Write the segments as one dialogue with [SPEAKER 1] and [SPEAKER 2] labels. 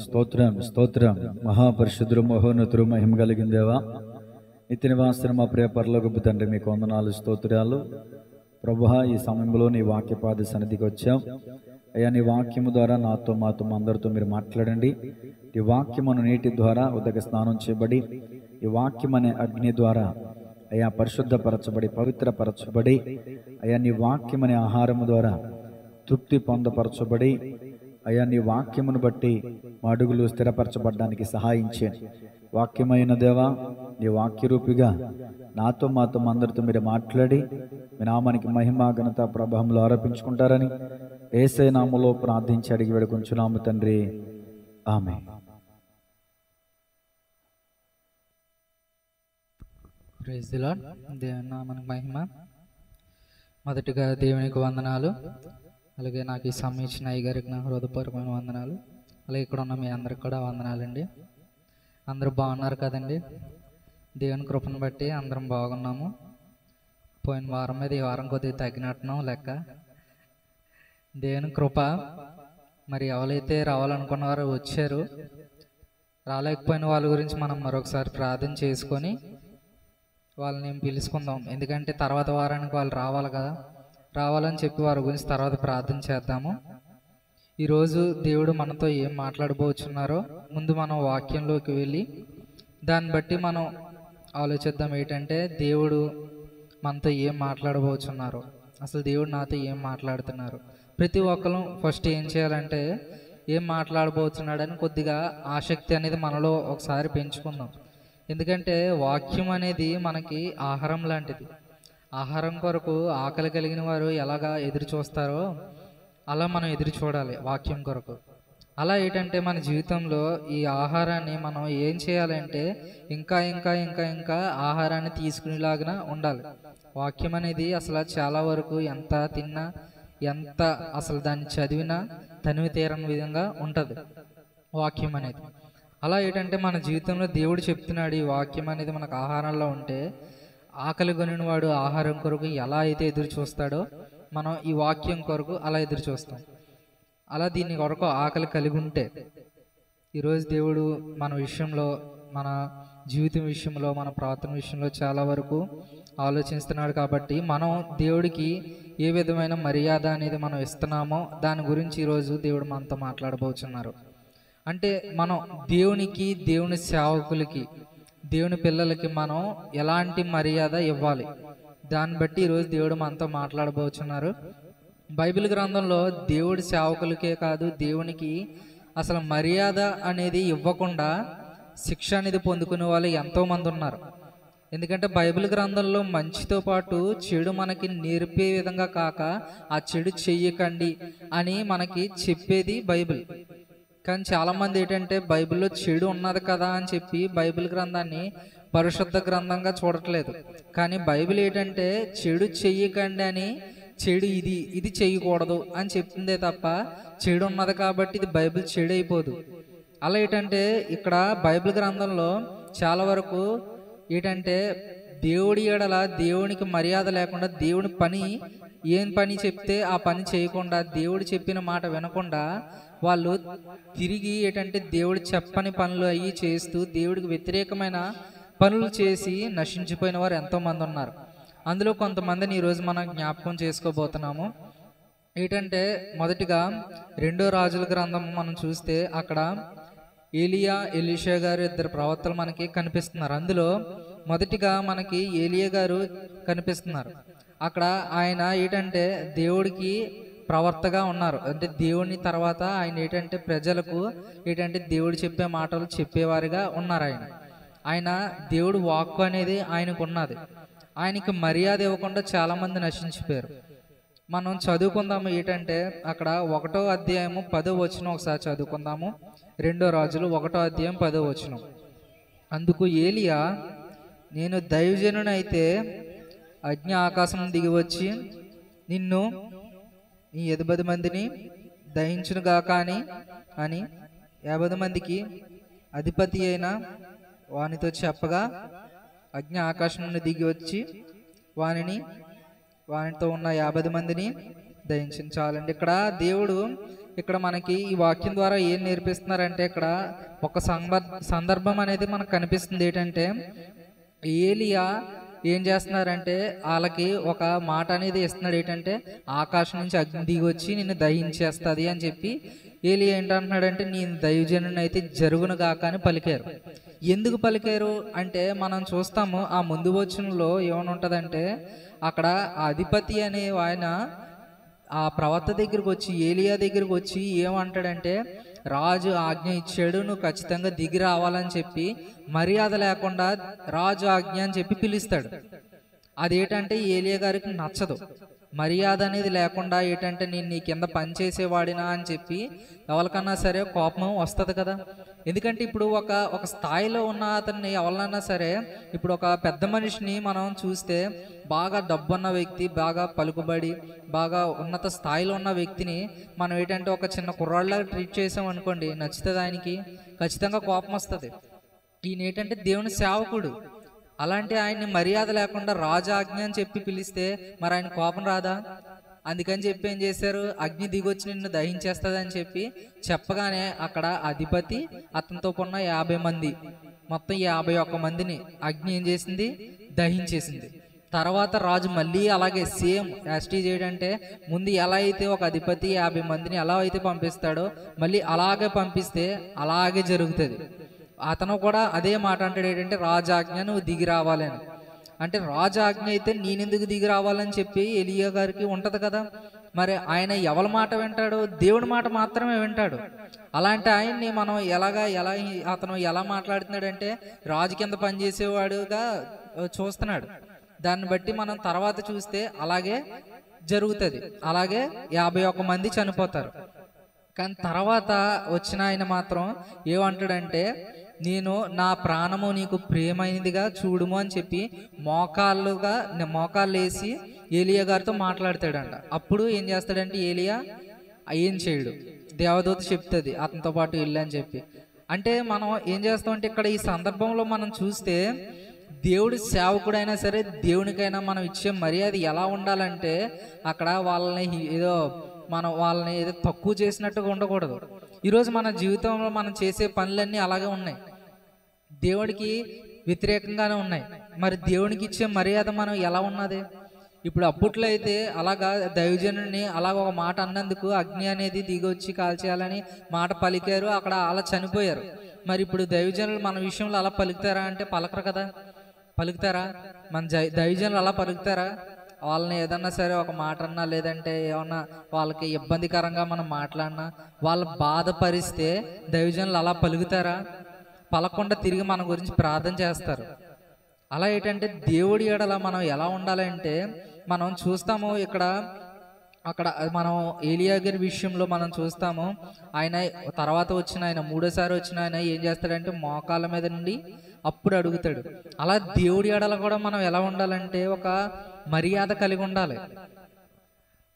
[SPEAKER 1] స్తోత్రం స్తోత్రం మహాపరిశుద్ధుడు మహోన్నతుడు మహిమ కలిగిన దేవా, నిత్య నివాసిన మా ప్రియ పరలోకపు తండ్రి, మీకు వందనాలు స్తోత్రాలు. ప్రభువా, ఈ సమయంలో నీ వాక్యపాద సన్నిధికి వచ్చాం అయ్యా. నీ వాక్యము ద్వారా నాతో మాతో అందరితో మీరు మాట్లాడండి. ఈ వాక్యమును నీటి ద్వారా ఉదక స్నానం చేయబడి, ఈ వాక్యం అనే అగ్ని ద్వారా అయ్యా పరిశుద్ధపరచబడి పవిత్రపరచబడి, అయ్యా నీ వాక్యం అనే ఆహారము ద్వారా తృప్తి పొందపరచబడి, అయ్యా నీ వాక్యమును బట్టి మా అడుగులు స్థిరపరచబడడానికి సహాయించండి. వాక్యమైన దేవా, నీ వాక్యరూపిగా నాతో మాతో అందరితో మీరు మాట్లాడి మీ నామానికి మహిమ ఘనత ప్రభావంలో ఆరోపించుకుంటారని యేసయ్య నామములో ప్రార్థించి అడిగి వేడుకొంచున్నాము తండ్రి, ఆమేన్.
[SPEAKER 2] Praise the lord. దేవుని నామానికి మహిమ. మొదటిగా దేవునికి వందనాలు. అలాగే నాకు ఈ సమయం ఇచ్చిన అయ్యగారికి నా హృదయపూర్వకమైన వందనాలు. అలాగే ఇక్కడ ఉన్న మీ అందరికి కూడా వందనాలండి. అందరూ బాగున్నారు కదండి? దేవుని కృపను బట్టి అందరం బాగున్నాము. పోయిన వారం మీద ఈ వారం కొద్దిగా తగ్గినట్టున్నాం లెక్క. దేవుని కృప. మరి ఎవరైతే రావాలనుకున్నారో వచ్చారు, రాలేకపోయిన వాళ్ళ గురించి మనం మరొకసారి ప్రార్థన చేసుకొని వాళ్ళని పిలుచుకుందాం. ఎందుకంటే తర్వాత వారానికి వాళ్ళు రావాలి కదా, రావాలని చెప్పి వారి గురించి తర్వాత ప్రార్థన చేద్దాము. ఈరోజు దేవుడు మనతో ఏం మాట్లాడబోచున్నారో ముందు మనం వాక్యంలోకి వెళ్ళి దాన్ని బట్టి మనం ఆలోచిద్దాం. ఏంటంటే దేవుడు మనతో ఏం మాట్లాడబోచున్నారో, అసలు దేవుడు నాతో ఏం మాట్లాడుతున్నారు. ప్రతి ఒక్కరు ఫస్ట్ ఏం చేయాలంటే ఏం మాట్లాడబోతున్నాడని కొద్దిగా ఆసక్తి అనేది మనలో ఒకసారి పెంచుకుందాం. ఎందుకంటే వాక్యం అనేది మనకి ఆహారం లాంటిది. ఆహారం కొరకు ఆకలి కలిగిన వారు ఎలాగా ఎదురు చూస్తారో అలా మనం ఎదురు చూడాలి వాక్యం కొరకు. అలా ఏంటంటే మన జీవితంలో ఈ ఆహారాన్ని మనం ఏం చేయాలంటే ఇంకా ఇంకా ఇంకా ఇంకా ఆహారాన్ని తీసుకునేలాగా ఉండాలి. వాక్యం అనేది అసలు చాలా వరకు ఎంత తిన్నా, ఎంత అసలు దాన్ని చదివినా తనివి తీరని విధంగా ఉంటుంది వాక్యం అనేది. అలా ఏంటంటే మన జీవితంలో దేవుడు చెప్తున్నాడు, ఈ వాక్యం అనేది మనకు ఆహారంలో ఉంటే ఆకలి కొనిన వాడు ఆహారం కొరకు ఎలా అయితే ఎదురు చూస్తాడో మనం ఈ వాక్యం కొరకు అలా ఎదురు చూస్తాం. అలా దీని కొరకు ఆకలి కలిగి ఉంటే ఈరోజు దేవుడు మన విషయంలో, మన జీవితం విషయంలో, మన ప్రార్థన విషయంలో చాలా వరకు ఆలోచిస్తున్నాడు. కాబట్టి మనం దేవుడికి ఏ విధమైన మర్యాద అనేది మనం ఇస్తున్నామో దాని గురించి ఈరోజు దేవుడు మనతో మాట్లాడబోతున్నారు. అంటే మనం దేవునికి, దేవుని సేవకులకి, దేవుని పిల్లలకి మనం ఎలాంటి మర్యాద ఇవ్వాలి, దాన్ని బట్టి ఈరోజు దేవుడు మనతో మాట్లాడబోతున్నారు. బైబిల్ గ్రంథంలో దేవుడి సేవకులకే కాదు, దేవునికి అసలు మర్యాద అనేది ఇవ్వకుండా శిక్ష అనేది పొందుకునే వాళ్ళు ఎంతోమంది ఉన్నారు. ఎందుకంటే బైబిల్ గ్రంథంలో మంచితో పాటు చెడు మనకి నేర్పే విధంగా కాక ఆ చెడు చెయ్యకండి అని మనకి చెప్పేది బైబిల్. కానీ చాలామంది ఏంటంటే బైబిల్లో చెడు ఉన్నది కదా అని చెప్పి బైబిల్ గ్రంథాన్ని పరిశుద్ధ గ్రంథంగా చూడట్లేదు. కానీ బైబిల్ ఏంటంటే చెడు చెయ్యకండి అని, చెడు ఇది చెయ్యకూడదు అని చెప్తుందే తప్ప చెడు ఉన్నది కాబట్టి ఇది బైబిల్ చెడు అయిపోదు. అలా ఏంటంటే ఇక్కడ బైబిల్ గ్రంథంలో చాలా వరకు ఏంటంటే దేవుడి ఎడల దేవునికి మర్యాద లేకుండా, దేవుని పని ఏం పని చెప్తే ఆ పని చేయకుండా, దేవుడు చెప్పిన మాట వినకుండా వాళ్ళు తిరిగి ఏంటంటే దేవుడు చెప్పని పనులు అయ్యి చేస్తూ దేవుడికి వ్యతిరేకమైన పనులు చేసి నశించిపోయిన వారు ఎంతోమంది ఉన్నారు. అందులో కొంతమందిని ఈరోజు మనం జ్ఞాపకం చేసుకోబోతున్నాము. ఏంటంటే మొదటిగా 2 రాజుల గ్రంథం మనం చూస్తే అక్కడ ఏలియా, ఎలీషా గారు ఇద్దరు ప్రవక్తలు మనకి కనిపిస్తున్నారు. అందులో మొదటిగా మనకి ఏలియా గారు కనిపిస్తున్నారు. అక్కడ ఆయన ఏంటంటే దేవుడికి ప్రవర్తగా ఉన్నారు. అంటే దేవుని తర్వాత ఆయన ఏంటంటే ప్రజలకు ఏంటంటే దేవుడు చెప్పే మాటలు చెప్పేవారిగా ఉన్నారు. ఆయన దేవుడు వాక్కు అనేది ఆయనకు ఉన్నది. ఆయనకి మర్యాద ఇవ్వకుండా చాలా మంది నశించిపోయారు. మనం చదువుకుందాము. ఏంటంటే అక్కడ 1వ అధ్యాయము 10వ వచనం ఒకసారి చదువుకుందాము. 2 రాజులు 1వ అధ్యాయం 10వ వచనం. అందుకు ఏలియా, నేను దైవజనునైతే అగ్ని ఆకాశం దిగి వచ్చి నిన్ను నీ 80 మందిని దహించునుగాక అని 50 మందికి అధిపతి అయిన వానితో చెప్పగా అగ్ని ఆకాశం నుండి దిగి వచ్చి వానితో ఉన్న 50 మందిని దహించించాలండి. ఇక్కడ దేవుడు ఇక్కడ మనకి ఈ వాక్యం ద్వారా ఏం నేర్పిస్తున్నారంటే, ఇక్కడ ఒక సందర్భం అనేది మనకు కనిపిస్తుంది. ఏంటంటే ఏలియా ఏం చేస్తున్నారంటే వాళ్ళకి ఒక మాట అనేది ఇస్తున్నాడు. ఏంటంటే ఆకాశం నుంచి అగ్ని దిగి వచ్చి నిన్ను దహించేస్తుంది అని చెప్పి ఏలియా ఏంటంటున్నాడంటే, నేను దైవజనుని అయితే జరుగును గాక అని పలికారు. ఎందుకు పలికారు అంటే మనం చూస్తాము ఆ ముందు వచనంలో ఏమని ఉంటుందంటే, అక్కడ ఆ అధిపతి అనే ఆయన ఆ ప్రవక్త దగ్గరకు వచ్చి ఏలియా దగ్గరకు వచ్చి ఏమంటాడంటే, రాజు ఆజ్ఞ ఇచ్చాడు, నువ్వు ఖచ్చితంగా దిగి రావాలని చెప్పి మర్యాద లేకుండా రాజు ఆజ్ఞ అని చెప్పి పిలుస్తాడు. అదేంటంటే ఏలియా గారికి నచ్చదు. మర్యాద అనేది లేకుండా ఏంటంటే నేను నీ కింద పనిచేసేవాడినా అని చెప్పి ఎవరికన్నా సరే కోపం వస్తుంది కదా. ఎందుకంటే ఇప్పుడు ఒక స్థాయిలో ఉన్న అతన్ని ఎవరినన్నా సరే, ఇప్పుడు ఒక పెద్ద మనిషిని మనం చూస్తే బాగా డబ్బున్న వ్యక్తి, బాగా పలుకుబడి, బాగా ఉన్నత స్థాయిలో ఉన్న వ్యక్తిని మనం ఏంటంటే ఒక చిన్న కుర్రాళ్ళగా ట్రీట్ చేసాం అనుకోండి, నచ్చుతుంది ఆయనకి, ఖచ్చితంగా కోపం వస్తుంది. ఈయన ఏంటంటే దేవుని సేవకుడు, అలాంటి ఆయన్ని మర్యాద లేకుండా రాజాజ్ఞ అని చెప్పి పిలిస్తే మరి ఆయన కోపం రాదా? అందుకని చెప్పి ఏం చేశారు, అగ్ని దిగొచ్చి నిన్ను దహించేస్తుంది అని చెప్పి చెప్పగానే అక్కడ అధిపతి అతనితో ఉన్న 50 మంది, మొత్తం 51 మందిని అగ్ని ఏం చేసింది, దహించేసింది. తర్వాత రాజు మళ్ళీ అలాగే సేమ్ యాస్టీజ్ ఏంటంటే ముందు ఎలా అయితే ఒక అధిపతి 50 మందిని ఎలా అయితే పంపిస్తాడో మళ్ళీ అలాగే పంపిస్తే అలాగే జరుగుతుంది. అతను కూడా అదే మాట అంటాడు, ఏంటంటే రాజాజ్ఞ నువ్వు దిగి రావాలని. అంటే రాజాజ్ఞ అయితే నేనెందుకు దిగి రావాలని చెప్పి ఎలియా గారికి ఉంటది కదా. మరి ఆయన ఎవరి మాట వింటాడు? దేవుడి మాట మాత్రమే వింటాడు. అలాంటి ఆయన్ని మనం అతను ఎలా మాట్లాడుతున్నాడంటే రాజు కింద పనిచేసేవాడుగా చూస్తున్నాడు. దాన్ని బట్టి మనం తర్వాత చూస్తే అలాగే జరుగుతుంది. అలాగే 51 మంది చనిపోతారు. కానీ తర్వాత వచ్చిన ఆయన మాత్రం ఏమంటాడంటే, నేను నా ప్రాణము నీకు ప్రియమైనదిగా చూడుము అని చెప్పి మోకాళ్ళు వేసి ఏలియా గారితో మాట్లాడతాడంట. అప్పుడు ఏం చేస్తాడంటే ఏలియా ఏం చేయడు, దేవదూత చెప్తుంది అతనితో పాటు వెళ్ళి అని చెప్పి. అంటే మనం ఏం చేస్తామంటే ఇక్కడ ఈ సందర్భంలో మనం చూస్తే దేవుడి సేవకుడైనా సరే దేవునికైనా మనం ఇచ్చే మర్యాద ఎలా ఉండాలంటే అక్కడ వాళ్ళని ఏదో తక్కువ చేసినట్టుగా ఉండకూడదు. ఈరోజు మన జీవితంలో మనం చేసే పనులన్నీ అలాగే ఉన్నాయి, దేవుడికి వ్యతిరేకంగానే ఉన్నాయి. మరి దేవునికి ఇచ్చే మర్యాద మనం ఎలా ఉన్నది? ఇప్పుడు అప్పట్లో అయితే అలాగా దైవజనుని అలాగ ఒక మాట అన్నందుకు అగ్ని అనేది దిగొచ్చి కాల్చేయాలని మాట పలికారు, అక్కడ అలా చనిపోయారు. మరి ఇప్పుడు దైవజనులు మన విషయంలో అలా పలుకుతారా అంటే పలకరు కదా. పలుకుతారా? మన దైవజనులు అలా పలుకుతారా? వాళ్ళని ఏదన్నా సరే ఒక మాట అన్నా, లేదంటే ఏమన్నా వాళ్ళకి ఇబ్బందికరంగా మనం మాట్లాడినా, వాళ్ళు బాధపరిస్తే దైవజనులు అలా పలుకుతారా? పలకుండా తిరిగి మన గురించి ప్రార్థన చేస్తారు. అలా ఏంటంటే దేవుడి ఎడల మనం ఎలా ఉండాలంటే మనం చూస్తాము అక్కడ మనం ఏలియా గారి విషయంలో మనం చూస్తాము. ఆయన తర్వాత ఆయన మూడోసారి వచ్చిన ఆయన ఏం చేస్తాడంటే మోకాళ్ళ మీద నుండి అప్పుడు అడుగుతాడు. అలా దేవుడి ఎడల కూడా మనం ఎలా ఉండాలంటే ఒక మర్యాద కలిగి ఉండాలి.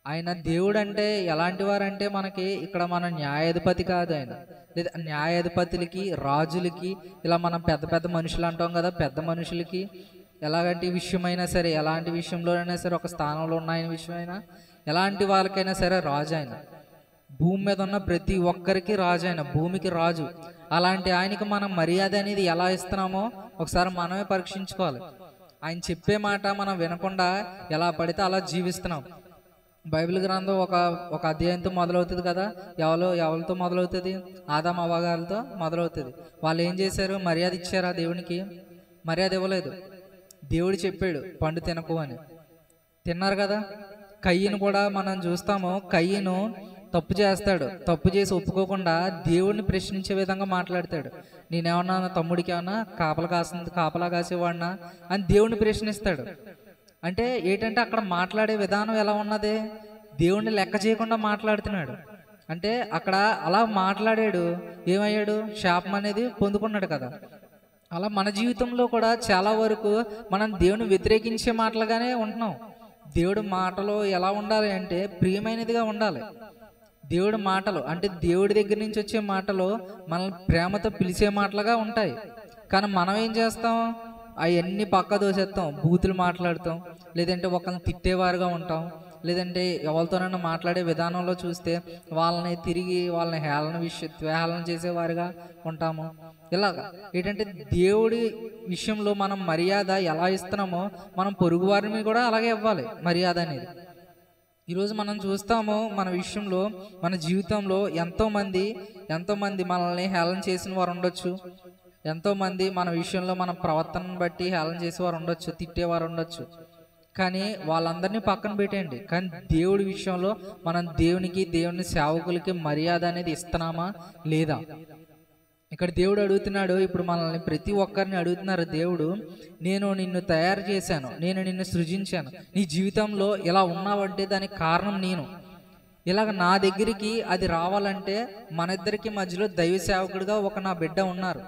[SPEAKER 2] ఆయన దేవుడు అంటే ఎలాంటి వారంటే మనకి ఇక్కడ మన న్యాయాధిపతి కాదు ఆయన, లేదా న్యాయాధిపతులకి, రాజులకి, ఇలా మనం పెద్ద పెద్ద మనుషులు అంటాం కదా, పెద్ద మనుషులకి ఎలాంటి విషయమైనా సరే, ఎలాంటి విషయంలోనైనా సరే, ఒక స్థానంలో ఉన్న ఆయన విషయమైనా, ఎలాంటి వాళ్ళకైనా సరే రాజు ఆయన. భూమి మీద ఉన్న ప్రతి ఒక్కరికి రాజు ఆయన, భూమికి రాజు. అలాంటి ఆయనకి మనం మర్యాద అనేది ఎలా ఇస్తున్నామో ఒకసారి మనమే పరీక్షించుకోవాలి. ఆయన చెప్పే మాట మనం వినకుండా ఎలా పడితే అలా జీవిస్తున్నాం. బైబిల్ గ్రంథం ఒక అధ్యాయంతో మొదలవుతుంది కదా. ఎవరితో మొదలవుతుంది? ఆదాము అవ్వగారితో మొదలవుతుంది. వాళ్ళు ఏం చేశారు? మర్యాద ఇచ్చారా దేవునికి? మర్యాద ఇవ్వలేదు. దేవుడు చెప్పాడు పండు తినకు అని, తిన్నారు కదా. కయ్యను కూడా మనం చూస్తాము, కయ్యను తప్పు చేస్తాడు, తప్పు చేసి ఒప్పుకోకుండా దేవుడిని ప్రశ్నించే విధంగా మాట్లాడతాడు. నేనేమన్నా నా తమ్ముడికి ఏమన్నా కాపలా కాసేవాడినా అని దేవుడిని ప్రశ్నిస్తాడు. అంటే ఏంటంటే అక్కడ మాట్లాడే విధానం ఎలా ఉన్నది? దేవుణ్ణి లెక్క చేయకుండా మాట్లాడుతున్నాడు. అంటే అక్కడ అలా మాట్లాడాడు, ఏమయ్యాడు? శాపం అనేది పొందుకున్నాడు కదా. అలా మన జీవితంలో కూడా చాలా వరకు మనం దేవుని వ్యతిరేకించే మాటలుగానే ఉంటున్నాం. దేవుడి మాటలు ఎలా ఉండాలి అంటే ప్రియమైనదిగా ఉండాలి. దేవుడి మాటలు అంటే దేవుడి దగ్గర నుంచి వచ్చే మాటలు మనల్ని ప్రేమతో పిలిచే మాటలుగా ఉంటాయి. కానీ మనం ఏం చేస్తాం? అవన్నీ పక్క దోసేస్తాం, బూతులు మాట్లాడుతాం, లేదంటే ఒకరిని తిట్టేవారుగా ఉంటాం, లేదంటే ఎవరితోనైనా మాట్లాడే విధానంలో చూస్తే వాళ్ళని హేళన చేసేవారుగా ఉంటాము. ఇలాగా ఏంటంటే దేవుడి విషయంలో మనం మర్యాద ఎలా ఇస్తున్నామో మనం పొరుగు వారిని కూడా అలాగే ఇవ్వాలి మర్యాద అనేది. ఈరోజు మనం చూస్తాము మన విషయంలో, మన జీవితంలో ఎంతోమంది మనల్ని హేళన చేసిన వారు ఉండొచ్చు. ఎంతోమంది మన విషయంలో మన ప్రవర్తనను బట్టి హేళన చేసేవారు ఉండొచ్చు, తిట్టేవారు ఉండొచ్చు. కానీ వాళ్ళందరినీ పక్కన పెట్టండి, కానీ దేవుడి విషయంలో మనం దేవుని సేవకులకి మర్యాద అనేది ఇస్తున్నామా లేదా? ఇక్కడ దేవుడు అడుగుతున్నాడు, ఇప్పుడు మనల్ని ప్రతి ఒక్కరిని అడుగుతున్నారు దేవుడు, నేను నిన్ను తయారు చేశాను, నేను నిన్ను సృజించాను, నీ జీవితంలో ఇలా ఉన్నావంటే దానికి కారణం నేను. ఇలాగ నా దగ్గరికి అది రావాలంటే మన ఇద్దరికి మధ్యలో దైవ సేవకుడిగా నా బిడ్డ ఉన్నారు.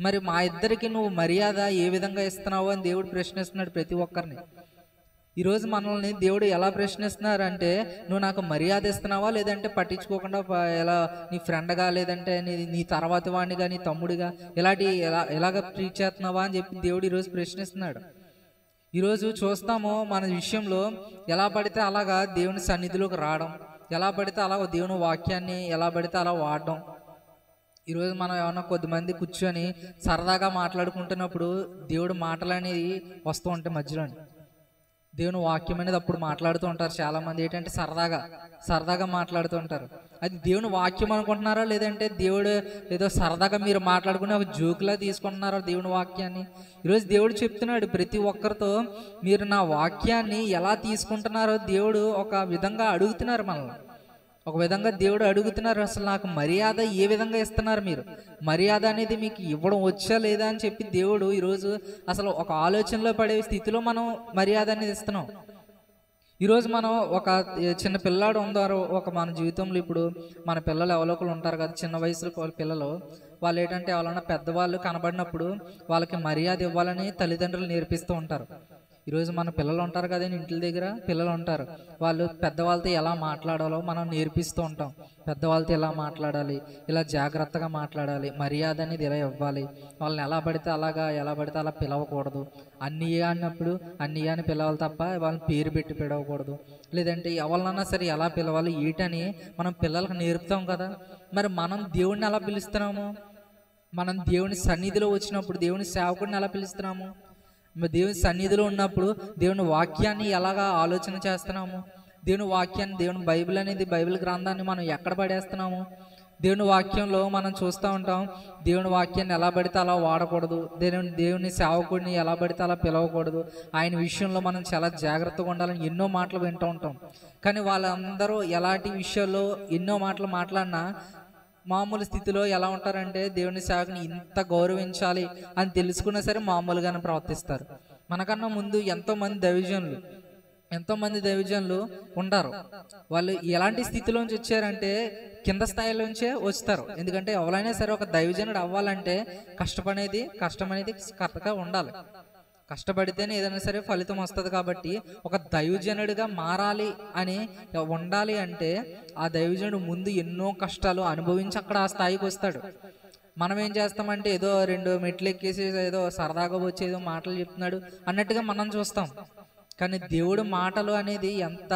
[SPEAKER 2] మరి మా ఇద్దరికి నువ్వు మర్యాద ఏ విధంగా ఇస్తున్నావు అని దేవుడు ప్రశ్నిస్తున్నాడు ప్రతి ఒక్కరిని. ఈరోజు మనల్ని దేవుడు ఎలా ప్రశ్నిస్తున్నారు అంటే, నువ్వు నాకు మర్యాద ఇస్తున్నావా, లేదంటే పట్టించుకోకుండా ఎలా నీ ఫ్రెండ్గా, లేదంటే నీ తర్వాత వాడినిగా, నీ తమ్ముడిగా ఎలాగ ట్రీట్ చేస్తున్నావా అని చెప్పి దేవుడు ఈరోజు ప్రశ్నిస్తున్నాడు. ఈరోజు చూస్తాము మన విషయంలో ఎలా పడితే అలాగా దేవుని సన్నిధిలోకి రావడం, ఎలా పడితే అలా దేవుని వాక్యాన్ని ఎలా పడితే అలా వాడడం. ఈరోజు మనం ఏమన్నా కొద్దిమంది కూర్చొని సరదాగా మాట్లాడుకుంటున్నప్పుడు దేవుడు మాటలు అనేవి వస్తూ ఉంటాయి మధ్యలోని. దేవుని వాక్యం అనేది అప్పుడు మాట్లాడుతూ ఉంటారు చాలామంది. ఏంటంటే సరదాగా మాట్లాడుతూ ఉంటారు. అది దేవుని వాక్యం అనుకుంటున్నారా, లేదంటే దేవుడు ఏదో సరదాగా మీరు మాట్లాడుకుని ఒక జోకులా తీసుకుంటున్నారా దేవుని వాక్యాన్ని? ఈరోజు దేవుడు చెప్తున్నాడు ప్రతి ఒక్కరితో, మీరు నా వాక్యాన్ని ఎలా తీసుకుంటున్నారో దేవుడు ఒక విధంగా అడుగుతున్నారు మనల్ని. ఒక విధంగా దేవుడు అడుగుతున్నారు, అసలు నాకు మర్యాద ఏ విధంగా ఇస్తున్నారు, మీరు మర్యాద అనేది మీకు ఇవ్వడం వచ్చా లేదా అని చెప్పి దేవుడు ఈరోజు అసలు ఒక ఆలోచనలో పడే స్థితిలో మనం మర్యాద అనేది ఇస్తున్నాం. ఈరోజు మనం ఒక చిన్న పిల్లాడు ఉన్నారు మన జీవితంలో. ఇప్పుడు మన పిల్లలు ఎవరొకరు ఉంటారు కదా, చిన్న వయసులో పిల్లలు, వాళ్ళు ఏంటంటే ఎవరైనా పెద్దవాళ్ళు కనబడినప్పుడు వాళ్ళకి మర్యాద ఇవ్వాలని తల్లిదండ్రులు నేర్పిస్తూ ఉంటారు. ఈరోజు మన పిల్లలు ఉంటారు కదా, ఇంటి దగ్గర పిల్లలు ఉంటారు, వాళ్ళు పెద్దవాళ్ళతో ఎలా మాట్లాడాలో మనం నేర్పిస్తూ ఉంటాం. పెద్దవాళ్ళతో ఎలా మాట్లాడాలి, ఇలా జాగ్రత్తగా మాట్లాడాలి, మర్యాద అనేది ఇలా ఇవ్వాలి, వాళ్ళని ఎలా పడితే అలా పిలవకూడదు, అన్నయ్య అన్నప్పుడు అన్నయ్య అని పిలవాలి తప్ప వాళ్ళని పేరు పెట్టి పిలవకూడదు, లేదంటే ఎవరినన్నా సరే ఎలా పిలవాలి ఏంటని మనం పిల్లలకు నేర్పుతాం కదా. మరి మనం దేవుడిని ఎలా పిలుస్తున్నాము? మనం దేవుని సన్నిధిలో వచ్చినప్పుడు దేవుని సేవకుడిని ఎలా పిలుస్తున్నాము? దేవుని సన్నిధిలో ఉన్నప్పుడు దేవుని వాక్యాన్ని ఎలాగా ఆలోచన చేస్తున్నాము? దేవుని వాక్యాన్ని, బైబిల్ గ్రంథాన్ని మనం ఎక్కడ పడేస్తున్నాము? దేవుని వాక్యంలో మనం చూస్తూ ఉంటాం, దేవుని వాక్యాన్ని ఎలా పడితే అలా వాడకూడదు, దేవుని సేవకుడిని ఎలా పడితే అలా పిలవకూడదు, ఆయన విషయంలో మనం చాలా జాగ్రత్తగా ఉండాలని ఎన్నో మాటలు వింటూ ఉంటాం. కానీ వాళ్ళందరూ ఎలాంటి విషయాల్లో ఎన్నో మాటలు మాట్లాడినా మామూలు స్థితిలో ఎలా ఉంటారంటే, దేవుని సేవకుని ఇంత గౌరవించాలి అని తెలుసుకున్నా సరే మామూలుగానే ప్రవర్తిస్తారు. మనకన్నా ముందు ఎంతోమంది దైవజనులు ఉంటారు. వాళ్ళు ఎలాంటి స్థితిలోంచి వచ్చారంటే కింద స్థాయిలోంచే వస్తారు. ఎందుకంటే ఎవరైనా సరే ఒక దైవజనుడు అవ్వాలంటే కష్టం అనేది కరెక్ట్గా ఉండాలి. కష్టపడితేనే ఏదైనా సరే ఫలితం వస్తుంది. కాబట్టి ఒక దైవజనుడిగా మారాలి అని ఉండాలి అంటే ఆ దైవజనుడు ముందు ఎన్నో కష్టాలు అనుభవించి అక్కడ ఆ స్థాయికి వస్తాడు. మనం ఏం చేస్తామంటే ఏదో 2 మెట్లు ఎక్కేసి ఏదో సరదాగా వచ్చి ఏదో మాటలు చెప్తున్నాడు అన్నట్టుగా మనం చూస్తాం. కానీ దేవుడు మాటలు అనేది ఎంత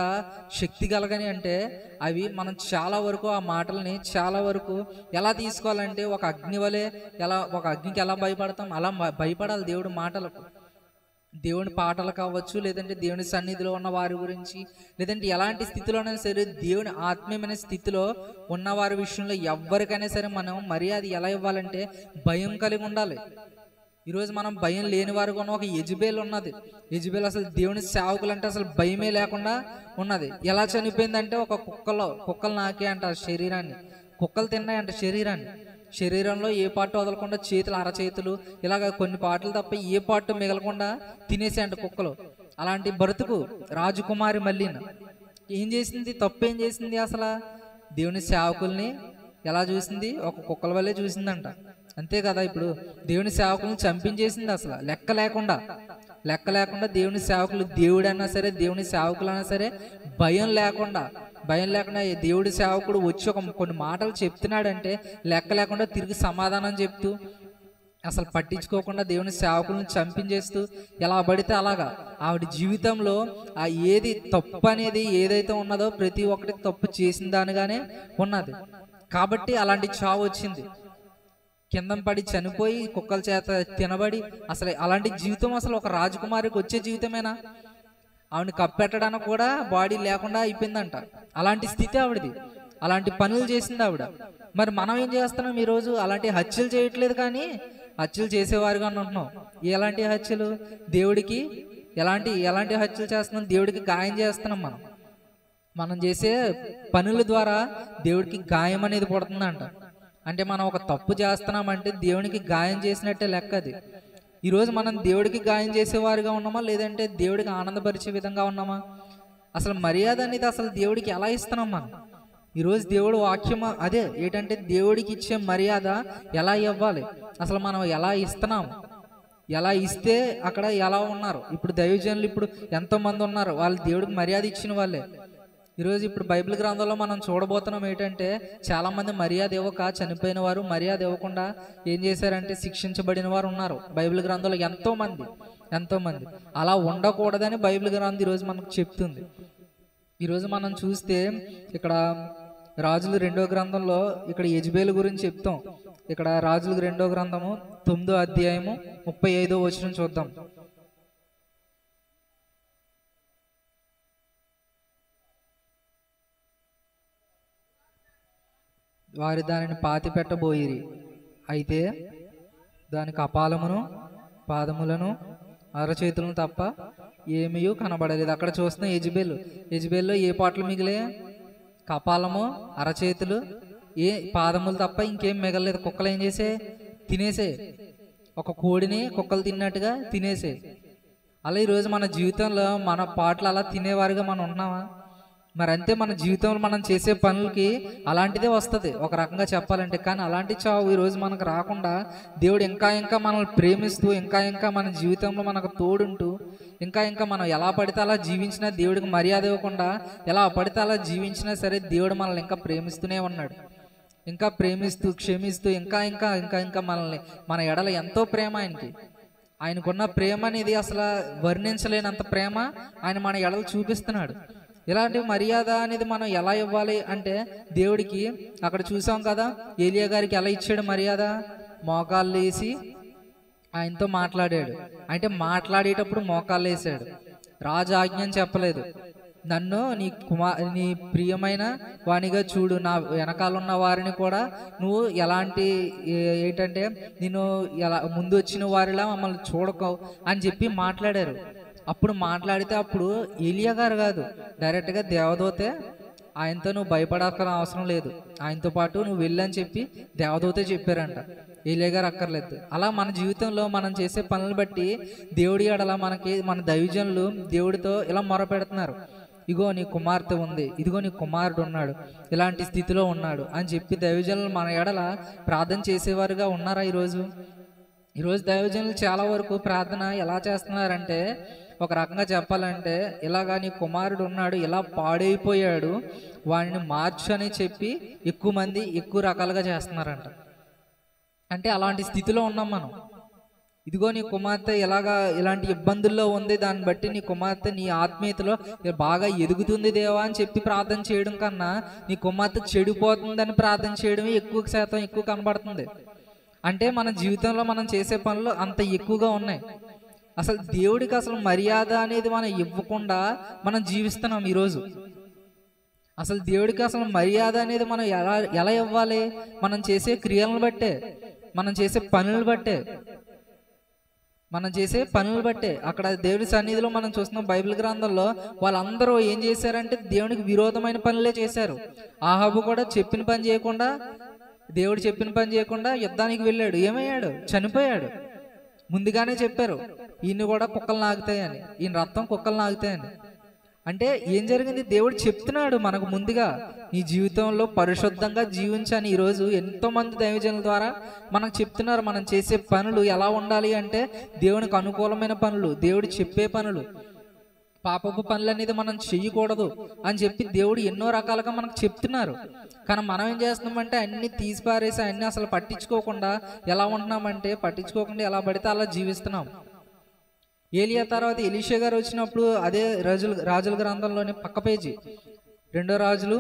[SPEAKER 2] శక్తి కలగని అంటే అవి మనం చాలా వరకు ఆ మాటల్ని చాలా వరకు ఎలా తీసుకోవాలంటే ఒక అగ్నికి ఎలా భయపడతాం అలా భయపడాలి దేవుడి మాటలకు. దేవుని పాటలు కావచ్చు, లేదంటే దేవుని సన్నిధిలో ఉన్న వారి గురించి, లేదంటే ఎలాంటి స్థితిలోనైనా సరే దేవుని ఆత్మీయమైన స్థితిలో ఉన్న వారి విషయంలో ఎవరికైనా సరే మనం మర్యాద ఎలా ఇవ్వాలంటే భయం కలిగి ఉండాలి. ఈరోజు మనం భయం లేని వారు కూడా ఒక యెజబెల్ ఉన్నది. యెజబెల్ అసలు దేవుని సేవకులు అంటే అసలు భయమే లేకుండా ఉన్నది. ఎలా చనిపోయిందంటే ఒక కుక్కలు నాకే అంట శరీరాన్ని, కుక్కలు తిన్నాయంట శరీరంలో ఏ పార్ట్ వదలకుండా చేతులు, అరచేతులు ఇలాగ కొన్ని పాటలు తప్ప ఏ పార్ట్ మిగలకుండా తినేసాయంట కుక్కలు. అలాంటి బ్రతుకు రాజకుమారి మల్లిన ఏం చేసింది? తప్పు ఏం చేసింది? అసలు దేవుని సేవకుల్ని ఎలా చూసింది? ఒక కుక్కల వల్లే చూసిందంట. అంతే కదా, ఇప్పుడు దేవుని సేవకుల్ని చంపించేసింది. అసలు లెక్క లేకుండా దేవుని సేవకులు, దేవుడైనా సరే దేవుని సేవకులైనా సరే భయం లేకుండా దేవుడి సేవకుడు వచ్చి కొన్ని మాటలు చెప్తున్నాడంటే లెక్క లేకుండా తిరిగి సమాధానం చెప్తూ అసలు పట్టించుకోకుండా దేవుని సేవకులను చంపించేస్తూ ఎలా పడితే అలాగా ఆవిడ జీవితంలో ఆ ఏది తప్పు అనేది ఏదైతే ఉన్నదో ప్రతి ఒక్కటి తప్పు చేసిన దానిగానే ఉన్నది. కాబట్టి అలాంటి చావు వచ్చింది. కిందం పడి చనిపోయి కుక్కల చేత తినబడి అసలు అలాంటి జీవితం అసలు ఒక రాజకుమారికి వచ్చే జీవితమేనా? ఆవిడని కప్పెట్టడానికి కూడా బాడీ లేకుండా అయిపోయిందంట. అలాంటి స్థితి ఆవిడది. అలాంటి పనులు చేసింది ఆవిడ. మరి మనం ఏం చేస్తున్నాం ఈరోజు? అలాంటి హత్యలు చేయట్లేదు, కానీ హత్యలు చేసేవారుగా ఉంటున్నాం. ఎలాంటి హత్యలు? దేవుడికి ఎలాంటి హత్యలు చేస్తున్నాం? దేవుడికి గాయం చేస్తున్నాం. మనం చేసే పనుల ద్వారా దేవుడికి గాయం అనేది పడుతుందంట. అంటే మనం ఒక తప్పు చేస్తున్నామంటే దేవునికి గాయం చేసినట్టే లెక్క అది. ఈరోజు మనం దేవుడికి గాయం చేసేవారుగా ఉన్నామా, లేదంటే దేవుడికి ఆనందపరిచే విధంగా ఉన్నామా? అసలు మర్యాద అనేది అసలు దేవుడికి ఎలా ఇస్తున్నాం మనం? ఈరోజు దేవుడు వాక్యం అదే ఏంటంటే దేవుడికి ఇచ్చే మర్యాద ఎలా ఇవ్వాలి, అసలు మనం ఎలా ఇస్తున్నాం, ఎలా ఇస్తే అక్కడ ఎలా ఉన్నారు. ఇప్పుడు దైవజనులు ఇప్పుడు ఎంతోమంది ఉన్నారు, వాళ్ళు దేవుడికి మర్యాద ఇచ్చిన వాళ్ళే. ఈరోజు ఇప్పుడు బైబిల్ గ్రంథంలో మనం చూడబోతున్నాం ఏంటంటే చాలామంది మర్యాద ఇవ్వక చనిపోయిన వారు, మర్యాద ఇవ్వకుండా ఏం చేశారంటే శిక్షించబడిన వారు ఉన్నారు బైబిల్ గ్రంథంలో ఎంతోమంది. అలా ఉండకూడదని బైబిల్ గ్రంథం ఈరోజు మనకు చెప్తుంది. ఈరోజు మనం చూస్తే ఇక్కడ రాజులు 2వ గ్రంథంలో ఇక్కడ యెజబేలు గురించి చెప్తాం. ఇక్కడ రాజులు 2వ గ్రంథము 9వ అధ్యాయము 35వ వచనం చూద్దాం. వారి దానిని పాతి పెట్టబోయిరి, అయితే దాని కపాలమును పాదములను అరచేతులను తప్ప ఏమీ కనబడలేదు. అక్కడ చూస్తున్న యెజబేల్లో ఏ పాటలు మిగిలే? కపాలము, అరచేతులు, ఏ పాదములు తప్ప ఇంకేం మిగలలేదు. కుక్కలు ఏం చేసే? తినేసే. ఒక కోడిని కుక్కలు తిన్నట్టుగా తినేసే. అలా ఈరోజు మన జీవితంలో మన పాటలు అలా తినేవారుగా మనం ఉన్నామా? మరి అంతే, మన జీవితంలో మనం చేసే పనులకి అలాంటిదే వస్తుంది ఒక రకంగా చెప్పాలంటే. కానీ అలాంటి చావు ఈరోజు మనకు రాకుండా దేవుడు ఇంకా మనల్ని ప్రేమిస్తూ ఇంకా మన జీవితంలో మనకు తోడుంటూ ఇంకా మనం ఎలా పడితే అలా జీవించినా, దేవుడికి మర్యాద ఇవ్వకుండా ఎలా పడితే అలా జీవించినా సరే దేవుడు మనల్ని ఇంకా ప్రేమిస్తూనే ఉన్నాడు. ఇంకా ప్రేమిస్తూ క్షమిస్తూ ఇంకా మనల్ని మన ఎడల ఎంతో ప్రేమ ఆయనకున్న ప్రేమ అనేది అసలు వర్ణించలేనంత ప్రేమ ఆయన మన ఎడలు చూపిస్తున్నాడు. ఇలాంటి మర్యాద అనేది మనం ఎలా ఇవ్వాలి అంటే దేవుడికి అక్కడ చూసాం కదా, ఏలియా గారికి ఎలా ఇచ్చాడు మర్యాద? మోకాళ్ళు వేసి ఆయనతో మాట్లాడాడు. అంటే మాట్లాడేటప్పుడు మోకాళ్ళు వేసాడు. రాజు ఆజ్ఞ అని చెప్పలేదు. నన్ను నీ ప్రియమైన వానిగా చూడు, నా వెనకాలన్న వారిని కూడా నువ్వు ఎలాంటి ఏంటంటే నేను ఎలా ముందు వచ్చిన వారిలా మమ్మల్ని చూడకో అని చెప్పి మాట్లాడారు. అప్పుడు మాట్లాడితే అప్పుడు ఏలియా గారు కాదు, డైరెక్ట్గా దేవదూతే ఆయనతో నువ్వు భయపడాల్సిన అవసరం లేదు, ఆయనతో పాటు నువ్వు వెళ్ళని చెప్పి దేవదూతే చెప్పారంట. ఏలియా గారు అక్కర్లేదు. అలా మన జీవితంలో మనం చేసే పనులను బట్టి దేవుడి ఎడల మన దైవజనులు దేవుడితో ఇలా మొరపెడుతున్నారు. ఇగో నీ కుమార్తె ఉంది, ఇదిగో నీ కుమారుడు ఉన్నాడు, ఇలాంటి స్థితిలో ఉన్నాడు అని చెప్పి దైవజనులు మన ఎడల ప్రార్థన చేసేవారుగా ఉన్నారా? ఈరోజు దైవజనులు చాలా వరకు ప్రార్థన ఎలా చేస్తున్నారంటే ఒక రకంగా చెప్పాలంటే ఇలాగా నీ కుమారుడు ఉన్నాడు, ఇలా పాడైపోయాడు, వాడిని మార్చు అని చెప్పి ఎక్కువ మంది ఎక్కువ రకాలుగా చేస్తున్నారంట. అంటే అలాంటి స్థితిలో ఉన్నాం మనం. ఇదిగో నీ కుమార్తె ఇలాంటి ఇబ్బందుల్లో ఉంది, దాన్ని బట్టి నీ కుమార్తె నీ ఆత్మీయతలో బాగా ఎదుగుతుంది దేవా అని చెప్పి ప్రార్థన చేయడం కన్నా నీ కుమార్తె చెడిపోతుందని ప్రార్థన చేయడమే ఎక్కువ కనబడుతుంది. అంటే మన జీవితంలో మనం చేసే పనులు అంత ఎక్కువగా ఉన్నాయి. అసలు దేవుడికి అసలు మర్యాద అనేది మనం ఇవ్వకుండా మనం జీవిస్తున్నాం ఈరోజు. అసలు దేవుడికి అసలు మర్యాద అనేది మనం ఎలా ఇవ్వాలి? మనం చేసే క్రియలను బట్టే, మనం చేసే పనులు బట్టే అక్కడ దేవుడి సన్నిధిలో మనం చూస్తున్నాం. బైబిల్ గ్రంథంలో వాళ్ళందరూ ఏం చేశారంటే దేవునికి విరోధమైన పనులే చేశారు. ఆహాబు కూడా దేవుడు చెప్పిన పని చేయకుండా యుద్ధానికి వెళ్ళాడు. ఏమయ్యాడు? చనిపోయాడు. ముందుగానే చెప్పారు ఈయన కూడా కుక్కలు నాగుతాయని, ఈయన రక్తం కుక్కలు నాగుతాయని. అంటే ఏం జరిగింది? దేవుడు చెప్తున్నాడు మనకు ముందుగా, నీ జీవితంలో పరిశుద్ధంగా జీవించని. ఈరోజు ఎంతో మంది దైవజనుల ద్వారా మనకు చెప్తున్నారు మనం చేసే పనులు ఎలా ఉండాలి అంటే దేవునికి అనుకూలమైన పనులు, దేవుడు చెప్పే పనులు. పాపపు పనులు అనేది మనం చెయ్యకూడదు అని చెప్పి దేవుడు ఎన్నో రకాలుగా మనకు చెప్తున్నారు. కానీ మనం ఏం చేస్తున్నామంటే అన్ని తీసిపారేసి అన్ని అసలు పట్టించుకోకుండా ఎలా ఉంటున్నామంటే, పట్టించుకోకుండా ఎలా పడితే అలా జీవిస్తున్నాం. ఏలియా తర్వాత ఎలీషా గారు వచ్చినప్పుడు అదే రాజుల గ్రంథంలోని పక్క పేజీ 2 రాజులు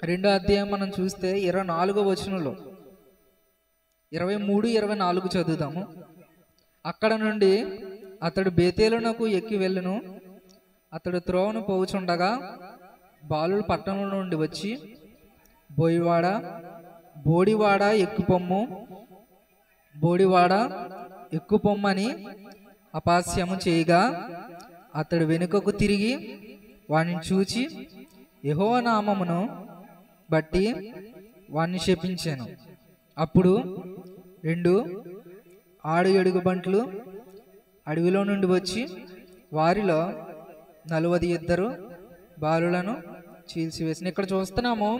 [SPEAKER 2] 2వ అధ్యాయం మనం చూస్తే 24వ వచనంలో 23, 24 చదువుతాము. అక్కడ నుండి అతడు బేతేలునకు ఎక్కి వెళ్ళును. అతడు త్రోవను పోవుచుండగా బాలుడు పట్టణం నుండి వచ్చి బోడివాడ ఎక్కుపొమ్మని అపహాస్యము చేయగా అతడు వెనుకకు తిరిగి వానిని చూచి యెహోవా నామమును బట్టి వాణ్ణి శపించాను. అప్పుడు 2 ఆడు ఎలుగుబంట్లు అడవిలో నుండి వచ్చి వారిలో 42 బాలులను చీల్చివేసిన. ఇక్కడ చూస్తున్నాము,